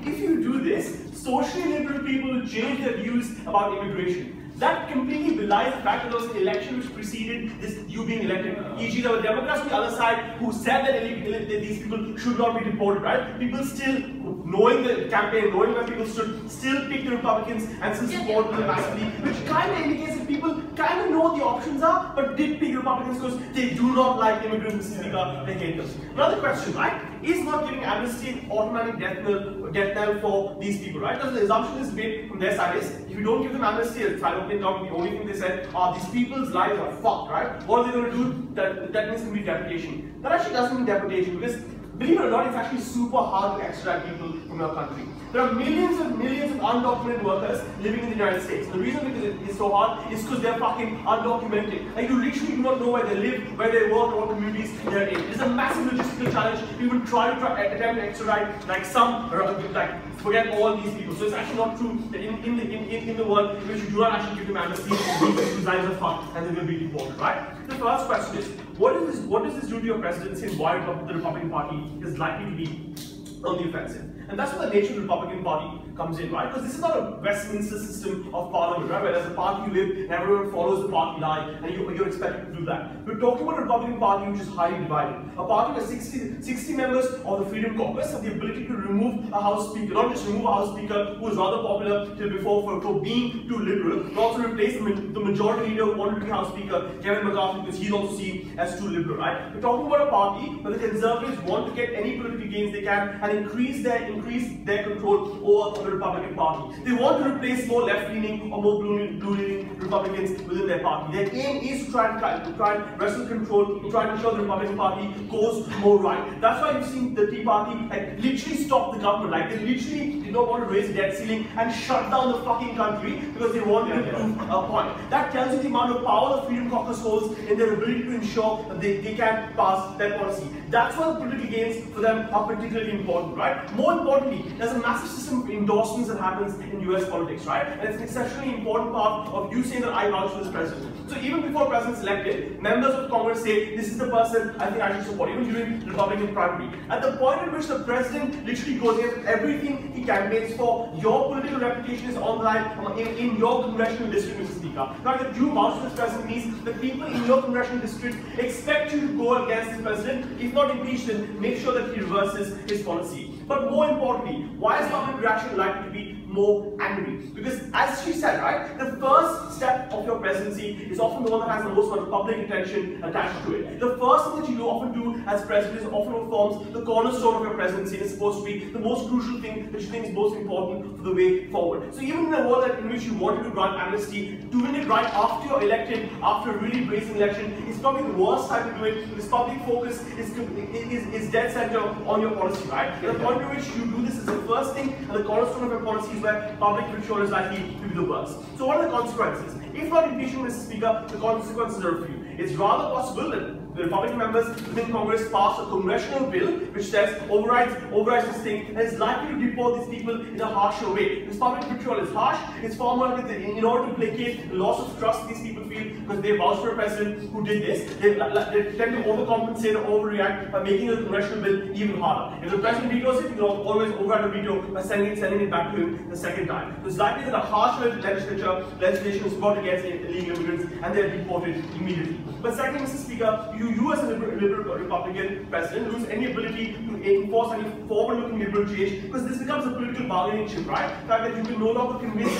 if you do this, socially liberal people will change their views about immigration. That completely belies the fact that there was an election which preceded this you being elected. E.g., there were Democrats on the other side who said that these people should not be deported, right? People still, knowing the campaign, knowing where people stood, still pick the Republicans and still support them massively, which kind of indicates that people kind of know what the options are, but did pick Republicans because they do not like immigrants, Mr. Speaker, they hate them. Another question, right? Is not giving amnesty an automatic death knell for these people, right? Because the assumption is made from their side is, if you don't give them amnesty, it's the only thing they said are these people's lives are fucked, right? What are they going to do? That means it's going to be deportation. That actually doesn't mean deportation because, believe it or not, it's actually super hard to extradite people from your country. There are millions and millions of undocumented workers living in the United States. The reason because it's so hard is because they're fucking undocumented. Like you literally do not know where they live, where they work, or what communities they're in. It's a massive logistical challenge. People try to attempt to extradite like some, like forget all these people. So it's actually not true that in the world in which you do not actually give them amnesty, these lives are fucked and they will be deported, right? The first question is, what does this do to your presidency and why the Republican Party is likely to be on the offensive? And that's where the nature of the Republican Party comes in, right? Because this is not a Westminster system of parliament, right? Where there's a party you live and everyone follows the party line and you're expected to do that. We're talking about a Republican Party which is highly divided. A party where 60 members of the Freedom Caucus have the ability to remove a House Speaker, not just remove a House Speaker who was rather popular till before for being too liberal, but also replace the majority leader who wanted to be House Speaker, Kevin McCarthy, because he's also seen as too liberal, right? We're talking about a party where the Conservatives want to get any political gains they can and increase their control over the Republican Party. They want to replace more left-leaning or more blue-leaning Republicans within their party. Their aim is to try and wrestle control, to try and ensure the Republican Party goes more right. That's why you've seen the Tea Party literally stop the government. Like they literally did not want to raise the debt ceiling and shut down the fucking country because they wanted to prove a point. That tells you the amount of power the Freedom Caucus holds in their ability to ensure that they can pass their policy. That's why the political gains for them are particularly important, right? More importantly, there's a massive system of endorsements that happens in US politics, right? And it's an exceptionally important part of you saying that I vouch for this president. So even before the president's elected, members of Congress say, this is the person I think I should support, even during the Republican primary. At the point at which the president literally goes against everything he campaigns for, your political reputation is on the line in your congressional district, Mr. Speaker. The fact that you vouch for this president means that people in your congressional district expect you to go against this president. If not impeach him, make sure that he reverses his policy. But more importantly, why is public reaction likely to be more angry? Because as she said, right, the first step of your presidency is often the one that has the most amount of public attention attached to it. The first thing that you often do as president is often what forms the cornerstone of your presidency. It's supposed to be the most crucial thing that you think is most important for the way forward. So even in a world in which you wanted to grant amnesty, doing it right after you're elected, after a really brazen election, is probably the worst time to do it because public focus is dead center on your policy, right? The point at which you do this is the first thing, and the cornerstone of your policy is where public vitriol is likely to be the worst. So what are the consequences? If not impeachment, Mr. Speaker, the consequences are a few. It's rather possible that the Republican members within Congress pass a congressional bill which says overrides this thing and is likely to deport these people in a harsher way. This public vitriol is harsh. It's far more like in order to placate the loss of trust these people feel because they vouch for a president who did this. They tend to overcompensate or overreact by making the congressional bill even harder. If the president vetoes it, you can always override a veto by sending it back to him the second time. So it's likely that a harsh legislation is brought against illegal immigrants and they're deported immediately. But secondly, Mr. Speaker, you you as a liberal Republican president lose any ability to enforce any forward-looking liberal change, because this becomes a political bargaining chip, right? The fact that you can no longer convince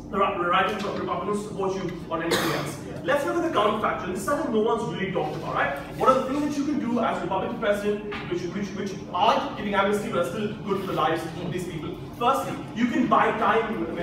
the right Republicans to support you on anything else. Let's look at the counterfactual. This is something no one's really talked about, right? What are the things that you can do as Republican president which aren't giving amnesty but are still good for the lives of these people? Firstly, you can buy time,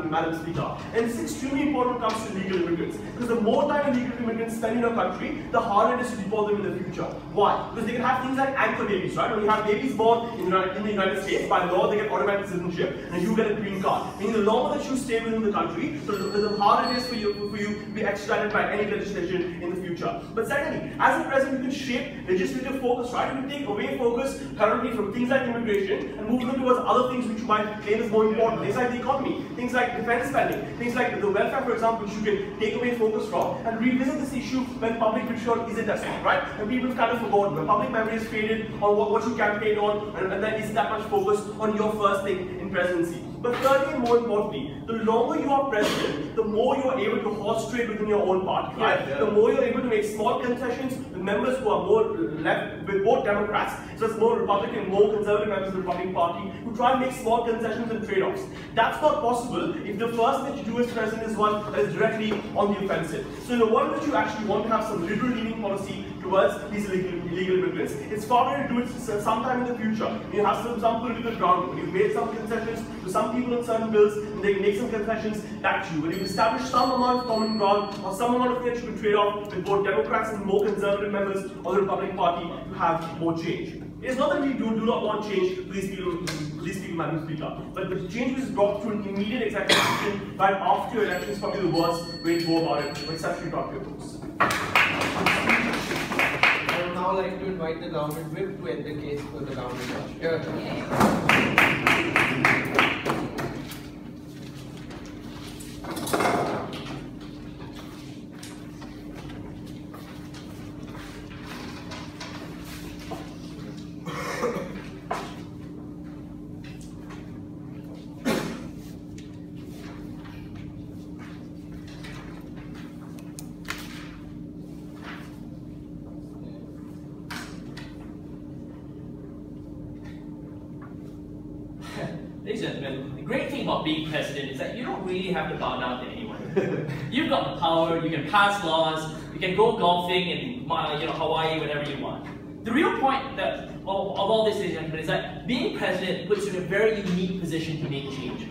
Madam Speaker. And this is extremely important when it comes to illegal immigrants. Because the more time illegal immigrants spend in our country, the harder it is to deport them in the future. Why? Because they can have things like anchor babies, right? When you have babies born in the United States, by law they get automatic citizenship and you get a green card. Meaning the longer that you stay within the country, the harder it is for you to be extradited by any legislation in the future. But secondly, as a president, you can shape legislative focus, right? You can take away focus currently from things like immigration and move them towards other things which you might claim is more important. Things like the economy, things like defense spending, things like the welfare, for example, which you can take away focus from and revisit this issue when public vitriol isn't as strong, right? And people have kind of forgotten, when public memory is faded on what you campaigned on, and there isn't that much focus on your first thing in presidency. But thirdly and more importantly, the longer you are president, the more you are able to horse trade within your own party, right? Yeah. The more you are able to make small concessions with members who are more left, with both Democrats, so it's more Republican, more conservative members of the Republican Party, who try and make small concessions and trade-offs. That's not possible if the first thing that you do as president is one that is directly on the offensive. So in a world in which you actually want to have some liberal-leaning policy towards these illegal immigrants, it's far better to do it sometime in the future. When you have some political ground, when you've made some concessions to some people on certain bills, and they make some concessions back to you. When you establish some amount of common ground, or some amount of things you can trade off with both Democrats and more conservative members of the Republican Party to have more change. It's not that we do not want change for these people, Madam Speaker, but the change was brought through an immediate executive action right after your election is probably the worst way to go about it, but exceptionally brought to your rules. I would now like to invite the government whip to end the case for the government judge. Ladies and gentlemen, the great thing about being president is that you don't really have to bow down to anyone. You've got the power, you can pass laws, you can go golfing in Hawaii whenever you want. The real point of all this, ladies and gentlemen, is that being president puts you in a very unique position to make change.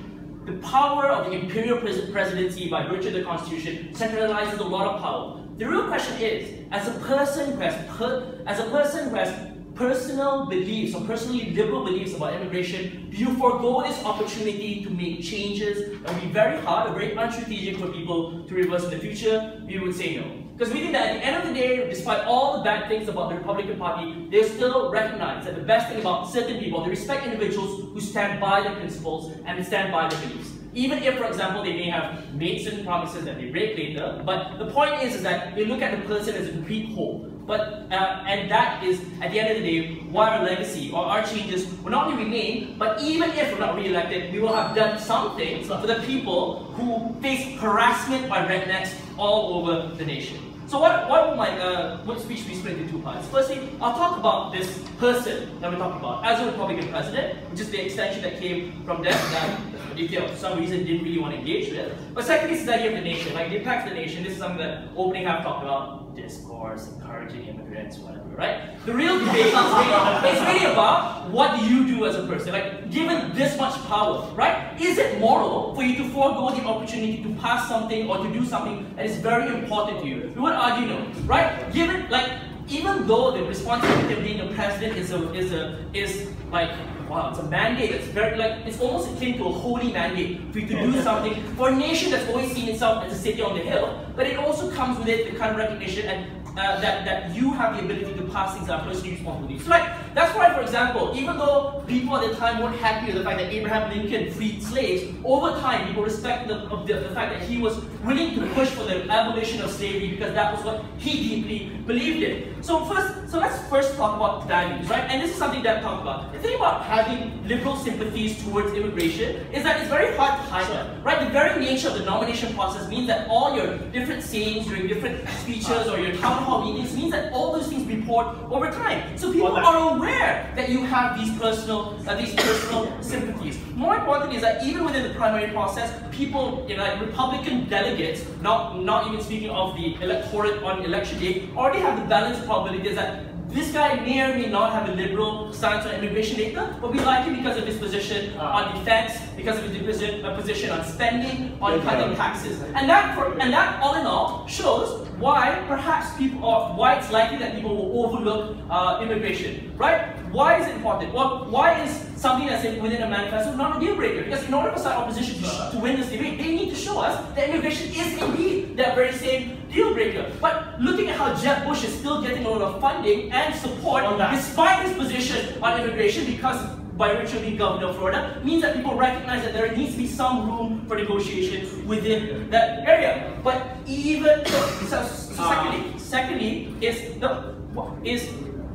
The power of the imperial presidency by virtue of the Constitution centralizes a lot of power. The real question is, as a person who has personal beliefs or personally liberal beliefs about immigration, do you forego this opportunity to make changes? It will be very hard or very unstrategic for people to reverse in the future. We would say no. Because we think that at the end of the day, despite all the bad things about the Republican Party, they still recognize that the best thing about certain people, they respect individuals who stand by their principles and stand by their beliefs. Even if, for example, they may have made certain promises that they break later, but the point is that they look at the person as a complete whole. And that is, at the end of the day, why our legacy or our changes will not only remain, but even if we're not re-elected, we will have done something for the people who face harassment by rednecks all over the nation. So what will my speech be split into two parts? Firstly, I'll talk about this person that we're talking about as a Republican president, which is the extension that came from them that Aditya for some reason didn't really want to engage with. But secondly, it's the idea of the nation, like the impact of the nation. This is something that opening have talked about, discourse, encouraging immigrants, whatever, right? The real debate is really about what do you do as a person? Like, given this much power, right? Is it moral for you to forego the opportunity to pass something or to do something that is very important to you? We would argue no, right? Given, like, even though the responsibility of being a president is like, wow, it's a mandate that's very, like, it's almost akin to a holy mandate for you to do something for a nation that's always seen itself as a city on the hill, but it also comes with it the kind of recognition and that you have the ability to pass things that are personally responsible. So like, that's why, for example, even though people at the time weren't happy with the fact that Abraham Lincoln freed slaves, over time people respected the fact that he was willing to push for the abolition of slavery because that was what he deeply believed in. So let's first talk about values, right? And this is something that I talk about. The thing about having liberal sympathies towards immigration is that it's very hard to hide that, right? The very nature of the nomination process means that all your different sayings during different speeches or your town town hall meetings means that all those things report over time. So people are aware that you have these personal sympathies. More important is that even within the primary process, people, like Republican delegates, not even speaking of the electorate on election day, already have the balanced probabilities that this guy may or may not have a liberal stance on immigration data, but we like him because of his position on defense, because of his position on spending, on cutting taxes. And that all in all shows why perhaps why it's likely that people will overlook immigration, right? Why is it important? Well, why is something that's within a manifesto not a deal breaker? Because in order for side opposition to win this debate, they need to show us that immigration is indeed that very same deal breaker. But looking at how Jeb Bush is still getting a lot of funding and support despite his position on immigration, because by virtue of being governor of Florida, means that people recognize that there needs to be some room for negotiation within that area. But even secondly is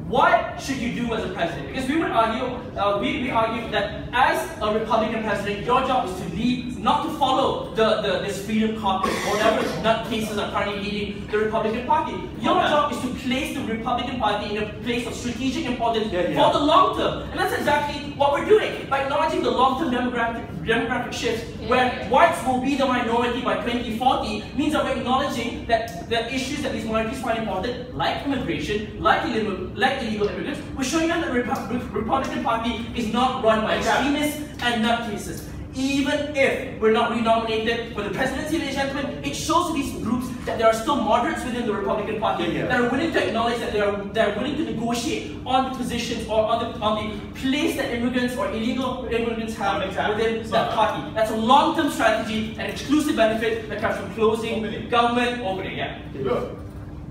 what should you do as a president? Because we would argue, we argue that as a Republican president, your job is to lead, not to follow this freedom caucus or whatever nutcases are currently leading the Republican Party. Your job is to place the Republican Party in a place of strategic importance for the long term. And that's exactly what we're doing. By acknowledging the long-term demographic shifts, where whites will be the minority by 2040, means that we're acknowledging that the issues that these minorities find important, like immigration, like illegal immigrants, we're showing them that the Republican Party is not run by extremists and nutcases. Even if we're not renominated for the presidency, ladies and gentlemen, it shows to these groups that there are still moderates within the Republican Party that are willing to acknowledge that they're willing to negotiate on the positions or on the place that immigrants or illegal immigrants have within that party. That's a long-term strategy and exclusive benefit that comes from closing government opening. Look,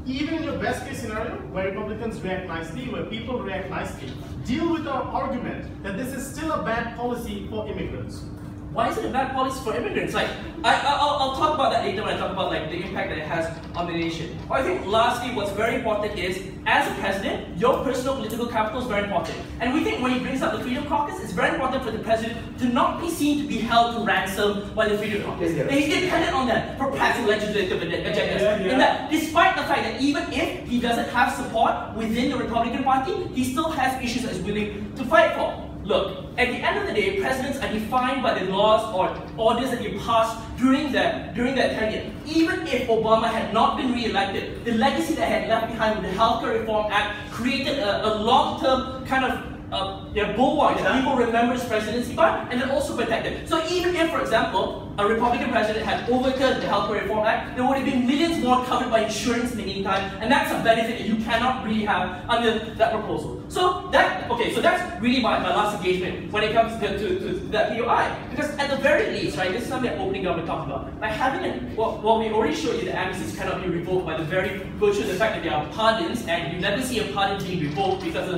even in your best case scenario, where Republicans react nicely, where people react nicely, deal with our argument that this is still a bad policy for immigrants. Why is it a bad policy for immigrants? Like, I'll talk about that later when I talk about like the impact that it has on the nation. But I think lastly, what's very important is, as a president, your personal political capital is very important. And we think when he brings up the Freedom Caucus, it's very important for the president to not be seen to be held to ransom by the Freedom Caucus. He's dependent on them for passing legislative agendas. In that, despite the fact that even if he doesn't have support within the Republican Party, he still has issues that he's willing to fight for. Look, at the end of the day, presidents are defined by the laws or orders that you pass during their tenure. Even if Obama had not been re-elected, the legacy that he had left behind with the Healthcare Reform Act created a long-term kind of bulwark that people remember his presidency by, and then also protected. So even if, for example, a Republican president had overturned the Healthcare Reform Act, there would have been millions more covered by insurance in the meantime, and that's a benefit that you cannot really have under that proposal. So that's really my last engagement when it comes to that POI. Because at the very least, right, this is something that opening government talked about. By having we already showed you that amnesties cannot be revoked by the very virtue of the fact that there are pardons, and you never see a pardon being revoked because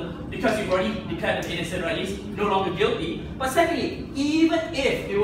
you've already declared them innocent or at least no longer guilty. But secondly, even if it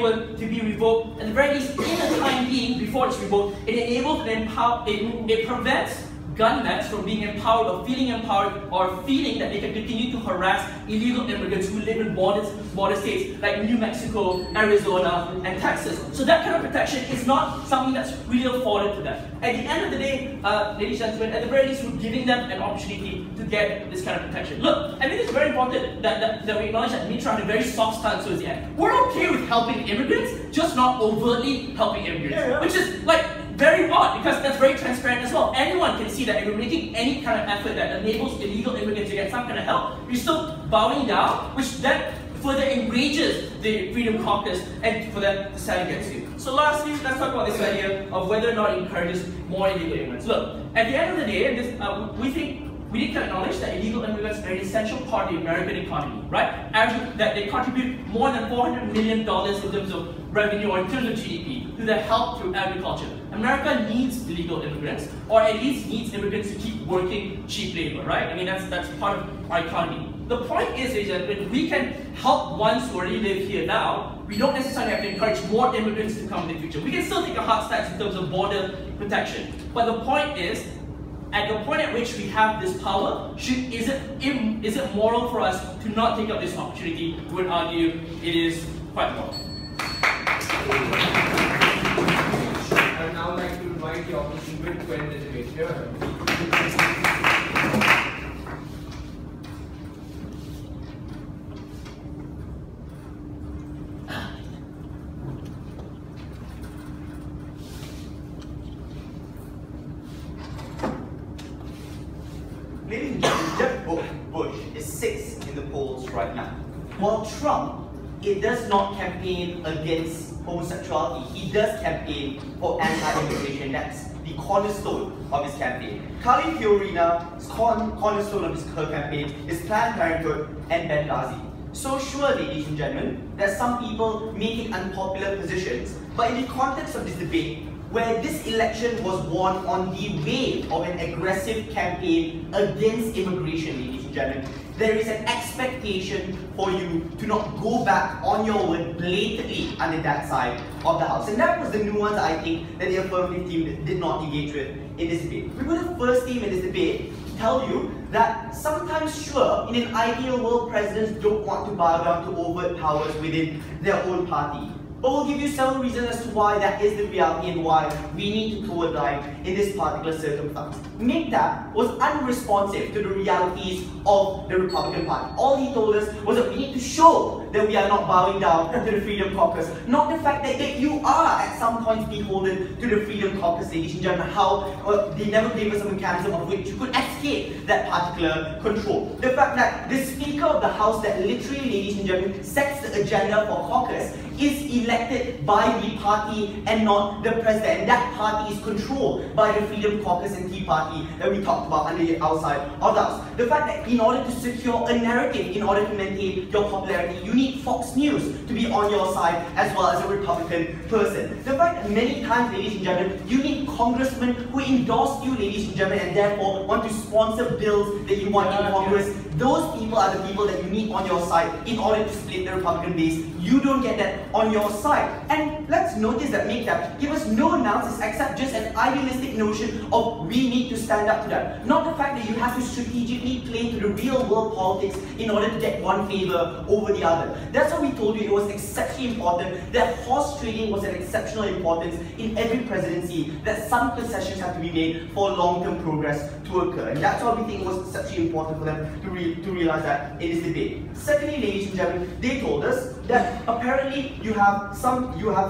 were to be revoked, at the very least, in the time being, before it's revoked, it enables and it prevents gunmen from being empowered or feeling empowered or feeling that they can continue to harass illegal immigrants who live in border states like New Mexico, Arizona, and Texas. So that kind of protection is not something that's really afforded to them. At the end of the day, ladies and gentlemen, at the very least, we're giving them an opportunity to get this kind of protection. Look, I think it's very important that we acknowledge that Mitra had a very soft stance towards the end. We're okay with helping immigrants, just not overtly helping immigrants, which is like very odd, because that's very transparent as well. Anyone can see that if you're making any kind of effort that enables illegal immigrants to get some kind of help, you're still bowing down, which then further enrages the Freedom Caucus and for them to stand against you. So lastly, let's talk about this idea of whether or not it encourages more illegal immigrants. Look, at the end of the day, we need to acknowledge that illegal immigrants are an essential part of the American economy, right? That they contribute more than $400 million in terms of revenue or in terms of GDP to their help through agriculture. America needs illegal immigrants, or at least needs immigrants to keep working cheap labor, right? I mean, that's part of our economy. The point is that when we can help ones who already live here now, we don't necessarily have to encourage more immigrants to come in the future. We can still take a hard stance in terms of border protection. But the point is, at the point at which we have this power, is it moral for us to not take up this opportunity? We would argue it is quite moral. I would now like to invite the opposition to end the debate here. Ladies and gentlemen, Jeb Bush is 6th in the polls right now. While Trump, it does not campaign against homosexuality. He does campaign for anti-immigration. That's the cornerstone of his campaign. Carly Fiorina's cornerstone of her campaign is Planned Parenthood and Benghazi. So sure, ladies and gentlemen, that some people may take unpopular positions, but in the context of this debate, where this election was won on the wave of an aggressive campaign against immigration, ladies and gentlemen, there is an expectation for you to not go back on your word blatantly under that side of the house. And that was the nuance, I think, that the affirmative team did not engage with in this debate. We were the first team in this debate to tell you that sometimes, sure, in an ideal world, presidents don't want to bow down to overt powers within their own party. But we'll give you several reasons as to why that is the reality and why we need to toe a line in this particular circumstance. Makedeb was unresponsive to the realities of the Republican Party. All he told us was that we need to show that we are not bowing down to the Freedom Caucus. Not the fact that you are at some point beholden to the Freedom Caucus, ladies and gentlemen, how they never gave us a mechanism of which you could escape that particular control. The fact that the Speaker of the House that literally, ladies and gentlemen, sets the agenda for caucus is elected by the party and not the president. And that party is controlled by the Freedom Caucus and Tea Party that we talked about on the outside of the house. The fact that in order to secure a narrative, in order to maintain your popularity, you need Fox News to be on your side as well as a Republican person. The fact that many times, ladies and gentlemen, you need congressmen who endorse you, ladies and gentlemen, and therefore want to sponsor bills that you want in Congress. Those people are the people that you need on your side in order to split the Republican base. You don't get that on your side. And let's notice that Makedeb give us no analysis except just an idealistic notion of we need to stand up to that. Not the fact that you have to strategically play into the real world politics in order to get one favor over the other. That's why we told you it was exceptionally important that horse trading was an exceptional importance in every presidency, that some concessions have to be made for long-term progress to occur. And that's why we think it was exceptionally important for them to realize that in this debate. Secondly, ladies and gentlemen, they told us that apparently you have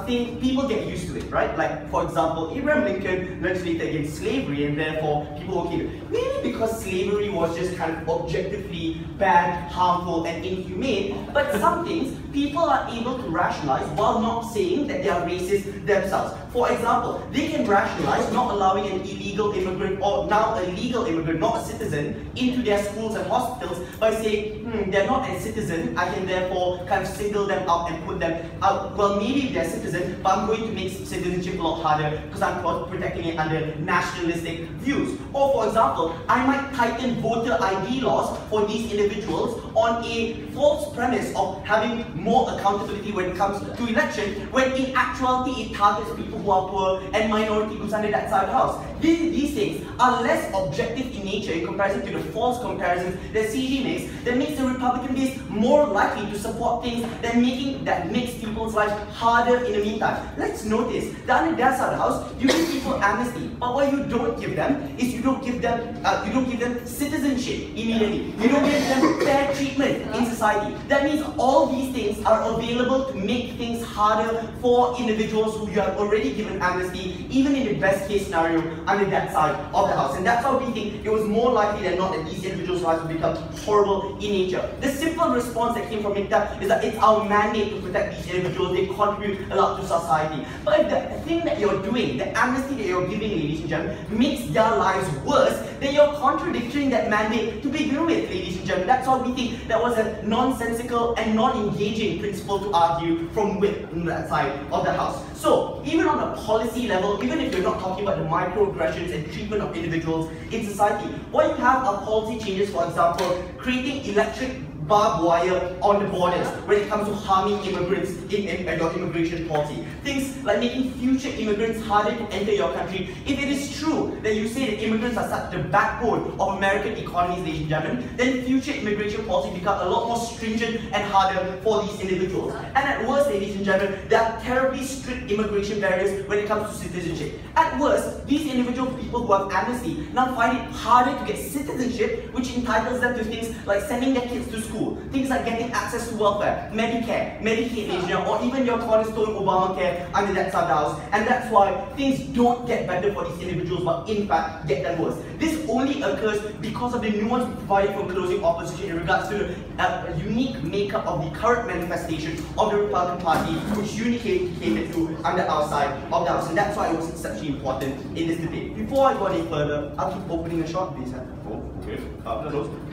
things, people get used to it, right? Like, for example, Abraham Lincoln legislated against slavery and therefore people were okay. Maybe because slavery was just kind of objectively bad, harmful and inhumane, but some things people are able to rationalize while not saying that they are racist themselves. For example, they can rationalize not allowing an illegal immigrant or now a legal immigrant, not a citizen, into their schools and hospitals by saying, they're not a citizen, I can therefore kind of single them out and put them out. Well, maybe they're citizen, but I'm going to make citizenship a lot harder because I'm protecting it under nationalistic views. Or for example, I might tighten voter ID laws for these individuals on a false premise of having more accountability when it comes to election, when in actuality it targets people who are poor and minority groups under that side of the house. These things are less objective in nature in comparison to the false comparisons that CG makes, that makes the Republican base more likely to support things that makes people's lives harder in the meantime. Let's notice that under that side of the house, you give people amnesty, but what you don't give them is you don't give them citizenship immediately. You don't give them fair treatment in society. That means all these things are available to make things harder for individuals who you have already given amnesty, even in the best case scenario under that side of the house. And that's why we think it was more likely than not that these individuals' lives would become horrible in nature. The simple response that came from Makedeb is that it's our mandate to protect these individuals. They contribute a lot to society. But if the thing that you're doing, the amnesty that you're giving, ladies and gentlemen, makes their lives worse, then you're contradicting that mandate to begin with, ladies and gentlemen. That's why we think that was a nonsensical and non-engaging principle to argue from that side of the house. So, even on a policy level, even if you're not talking about the microaggressions and treatment of individuals in society, what you have are policy changes, for example, creating electric barbed wire on the borders when it comes to harming immigrants in your immigration policy. Things like making future immigrants harder to enter your country. If it is true that you say that immigrants are such the backbone of American economies, ladies and gentlemen, then future immigration policy becomes a lot more stringent and harder for these individuals. And at worst, ladies and gentlemen, there are terribly strict immigration barriers when it comes to citizenship. At worst, these individual people who have amnesty now find it harder to get citizenship, which entitles them to things like sending their kids to school school, things like getting access to welfare, Medicare, Medicaid, or even your cornerstone Obamacare under that House. And that's why things don't get better for these individuals, but in fact get them worse. This only occurs because of the nuance provided for closing opposition in regards to the unique makeup of the current manifestation of the Republican Party, which uniquely came through under our side of the House. And that's why it was exceptionally important in this debate. Before I go any further, I'll keep opening a shot, please.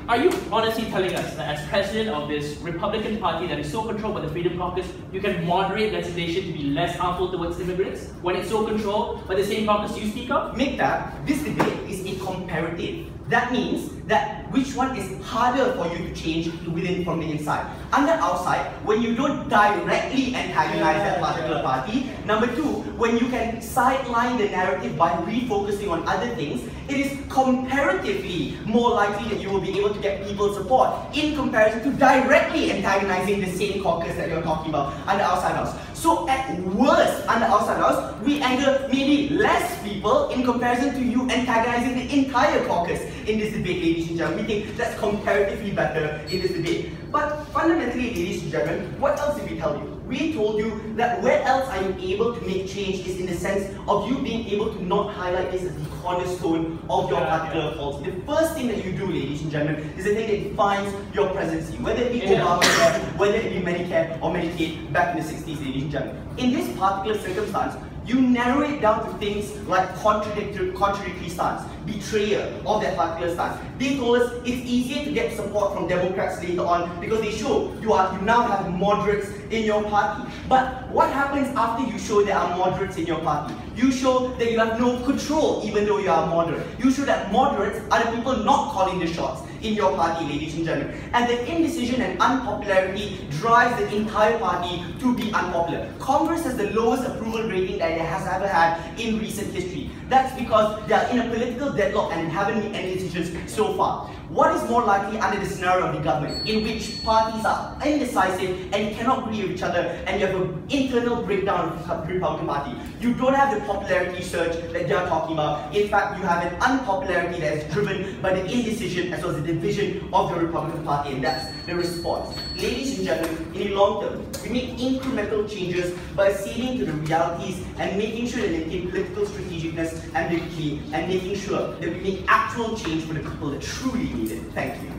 Are you honestly telling us that as president of this Republican Party that is so controlled by the Freedom Caucus, you can moderate legislation to be less harmful towards immigrants when it's so controlled by the same caucus you speak of? Makedeb, this debate is a comparative. That means that which one is harder for you to change within from the inside. Under outside, when you don't directly antagonize that particular party. Number two, when you can sideline the narrative by refocusing on other things, it is comparatively more likely that you will be able to get people's support in comparison to directly antagonizing the same caucus that you're talking about under outside house. So at worst, under outside house, we anger maybe less people in comparison to you antagonizing the entire caucus in this debate, ladies and gentlemen. We think that's comparatively better in this debate. But fundamentally, ladies and gentlemen, what else did we tell you? We told you that where else are you able to make change is in the sense of you being able to not highlight this as the cornerstone of your particular policy. The first thing that you do, ladies and gentlemen, is the thing that defines your presidency, whether it be Obamacare, whether it be Medicare or Medicaid back in the 60s, ladies and gentlemen. In this particular circumstance, you narrow it down to things like contradictory stance, betrayal of that particular stance. They told us it's easier to get support from Democrats later on because they show you now have moderates in your party. But what happens after you show there are moderates in your party? You show that you have no control even though you are moderate. You show that moderates are the people not calling the shots in your party, ladies and gentlemen. And the indecision and unpopularity drives the entire party to be unpopular. Congress has the lowest approval rating that it has ever had in recent history. That's because they are in a political deadlock and haven't made any decisions so far. What is more likely under the scenario of the government, in which parties are indecisive and cannot agree with each other, and you have an internal breakdown of the Republican Party? You don't have the popularity surge that they are talking about. In fact, you have an unpopularity that is driven by the indecision as well as the division of the Republican Party, and that's the response. Ladies and gentlemen, in the long term, we make incremental changes by acceding to the realities and making sure that they maintain political strategicness and the key, and making sure that we make actual change for the people that truly need it. Thank you.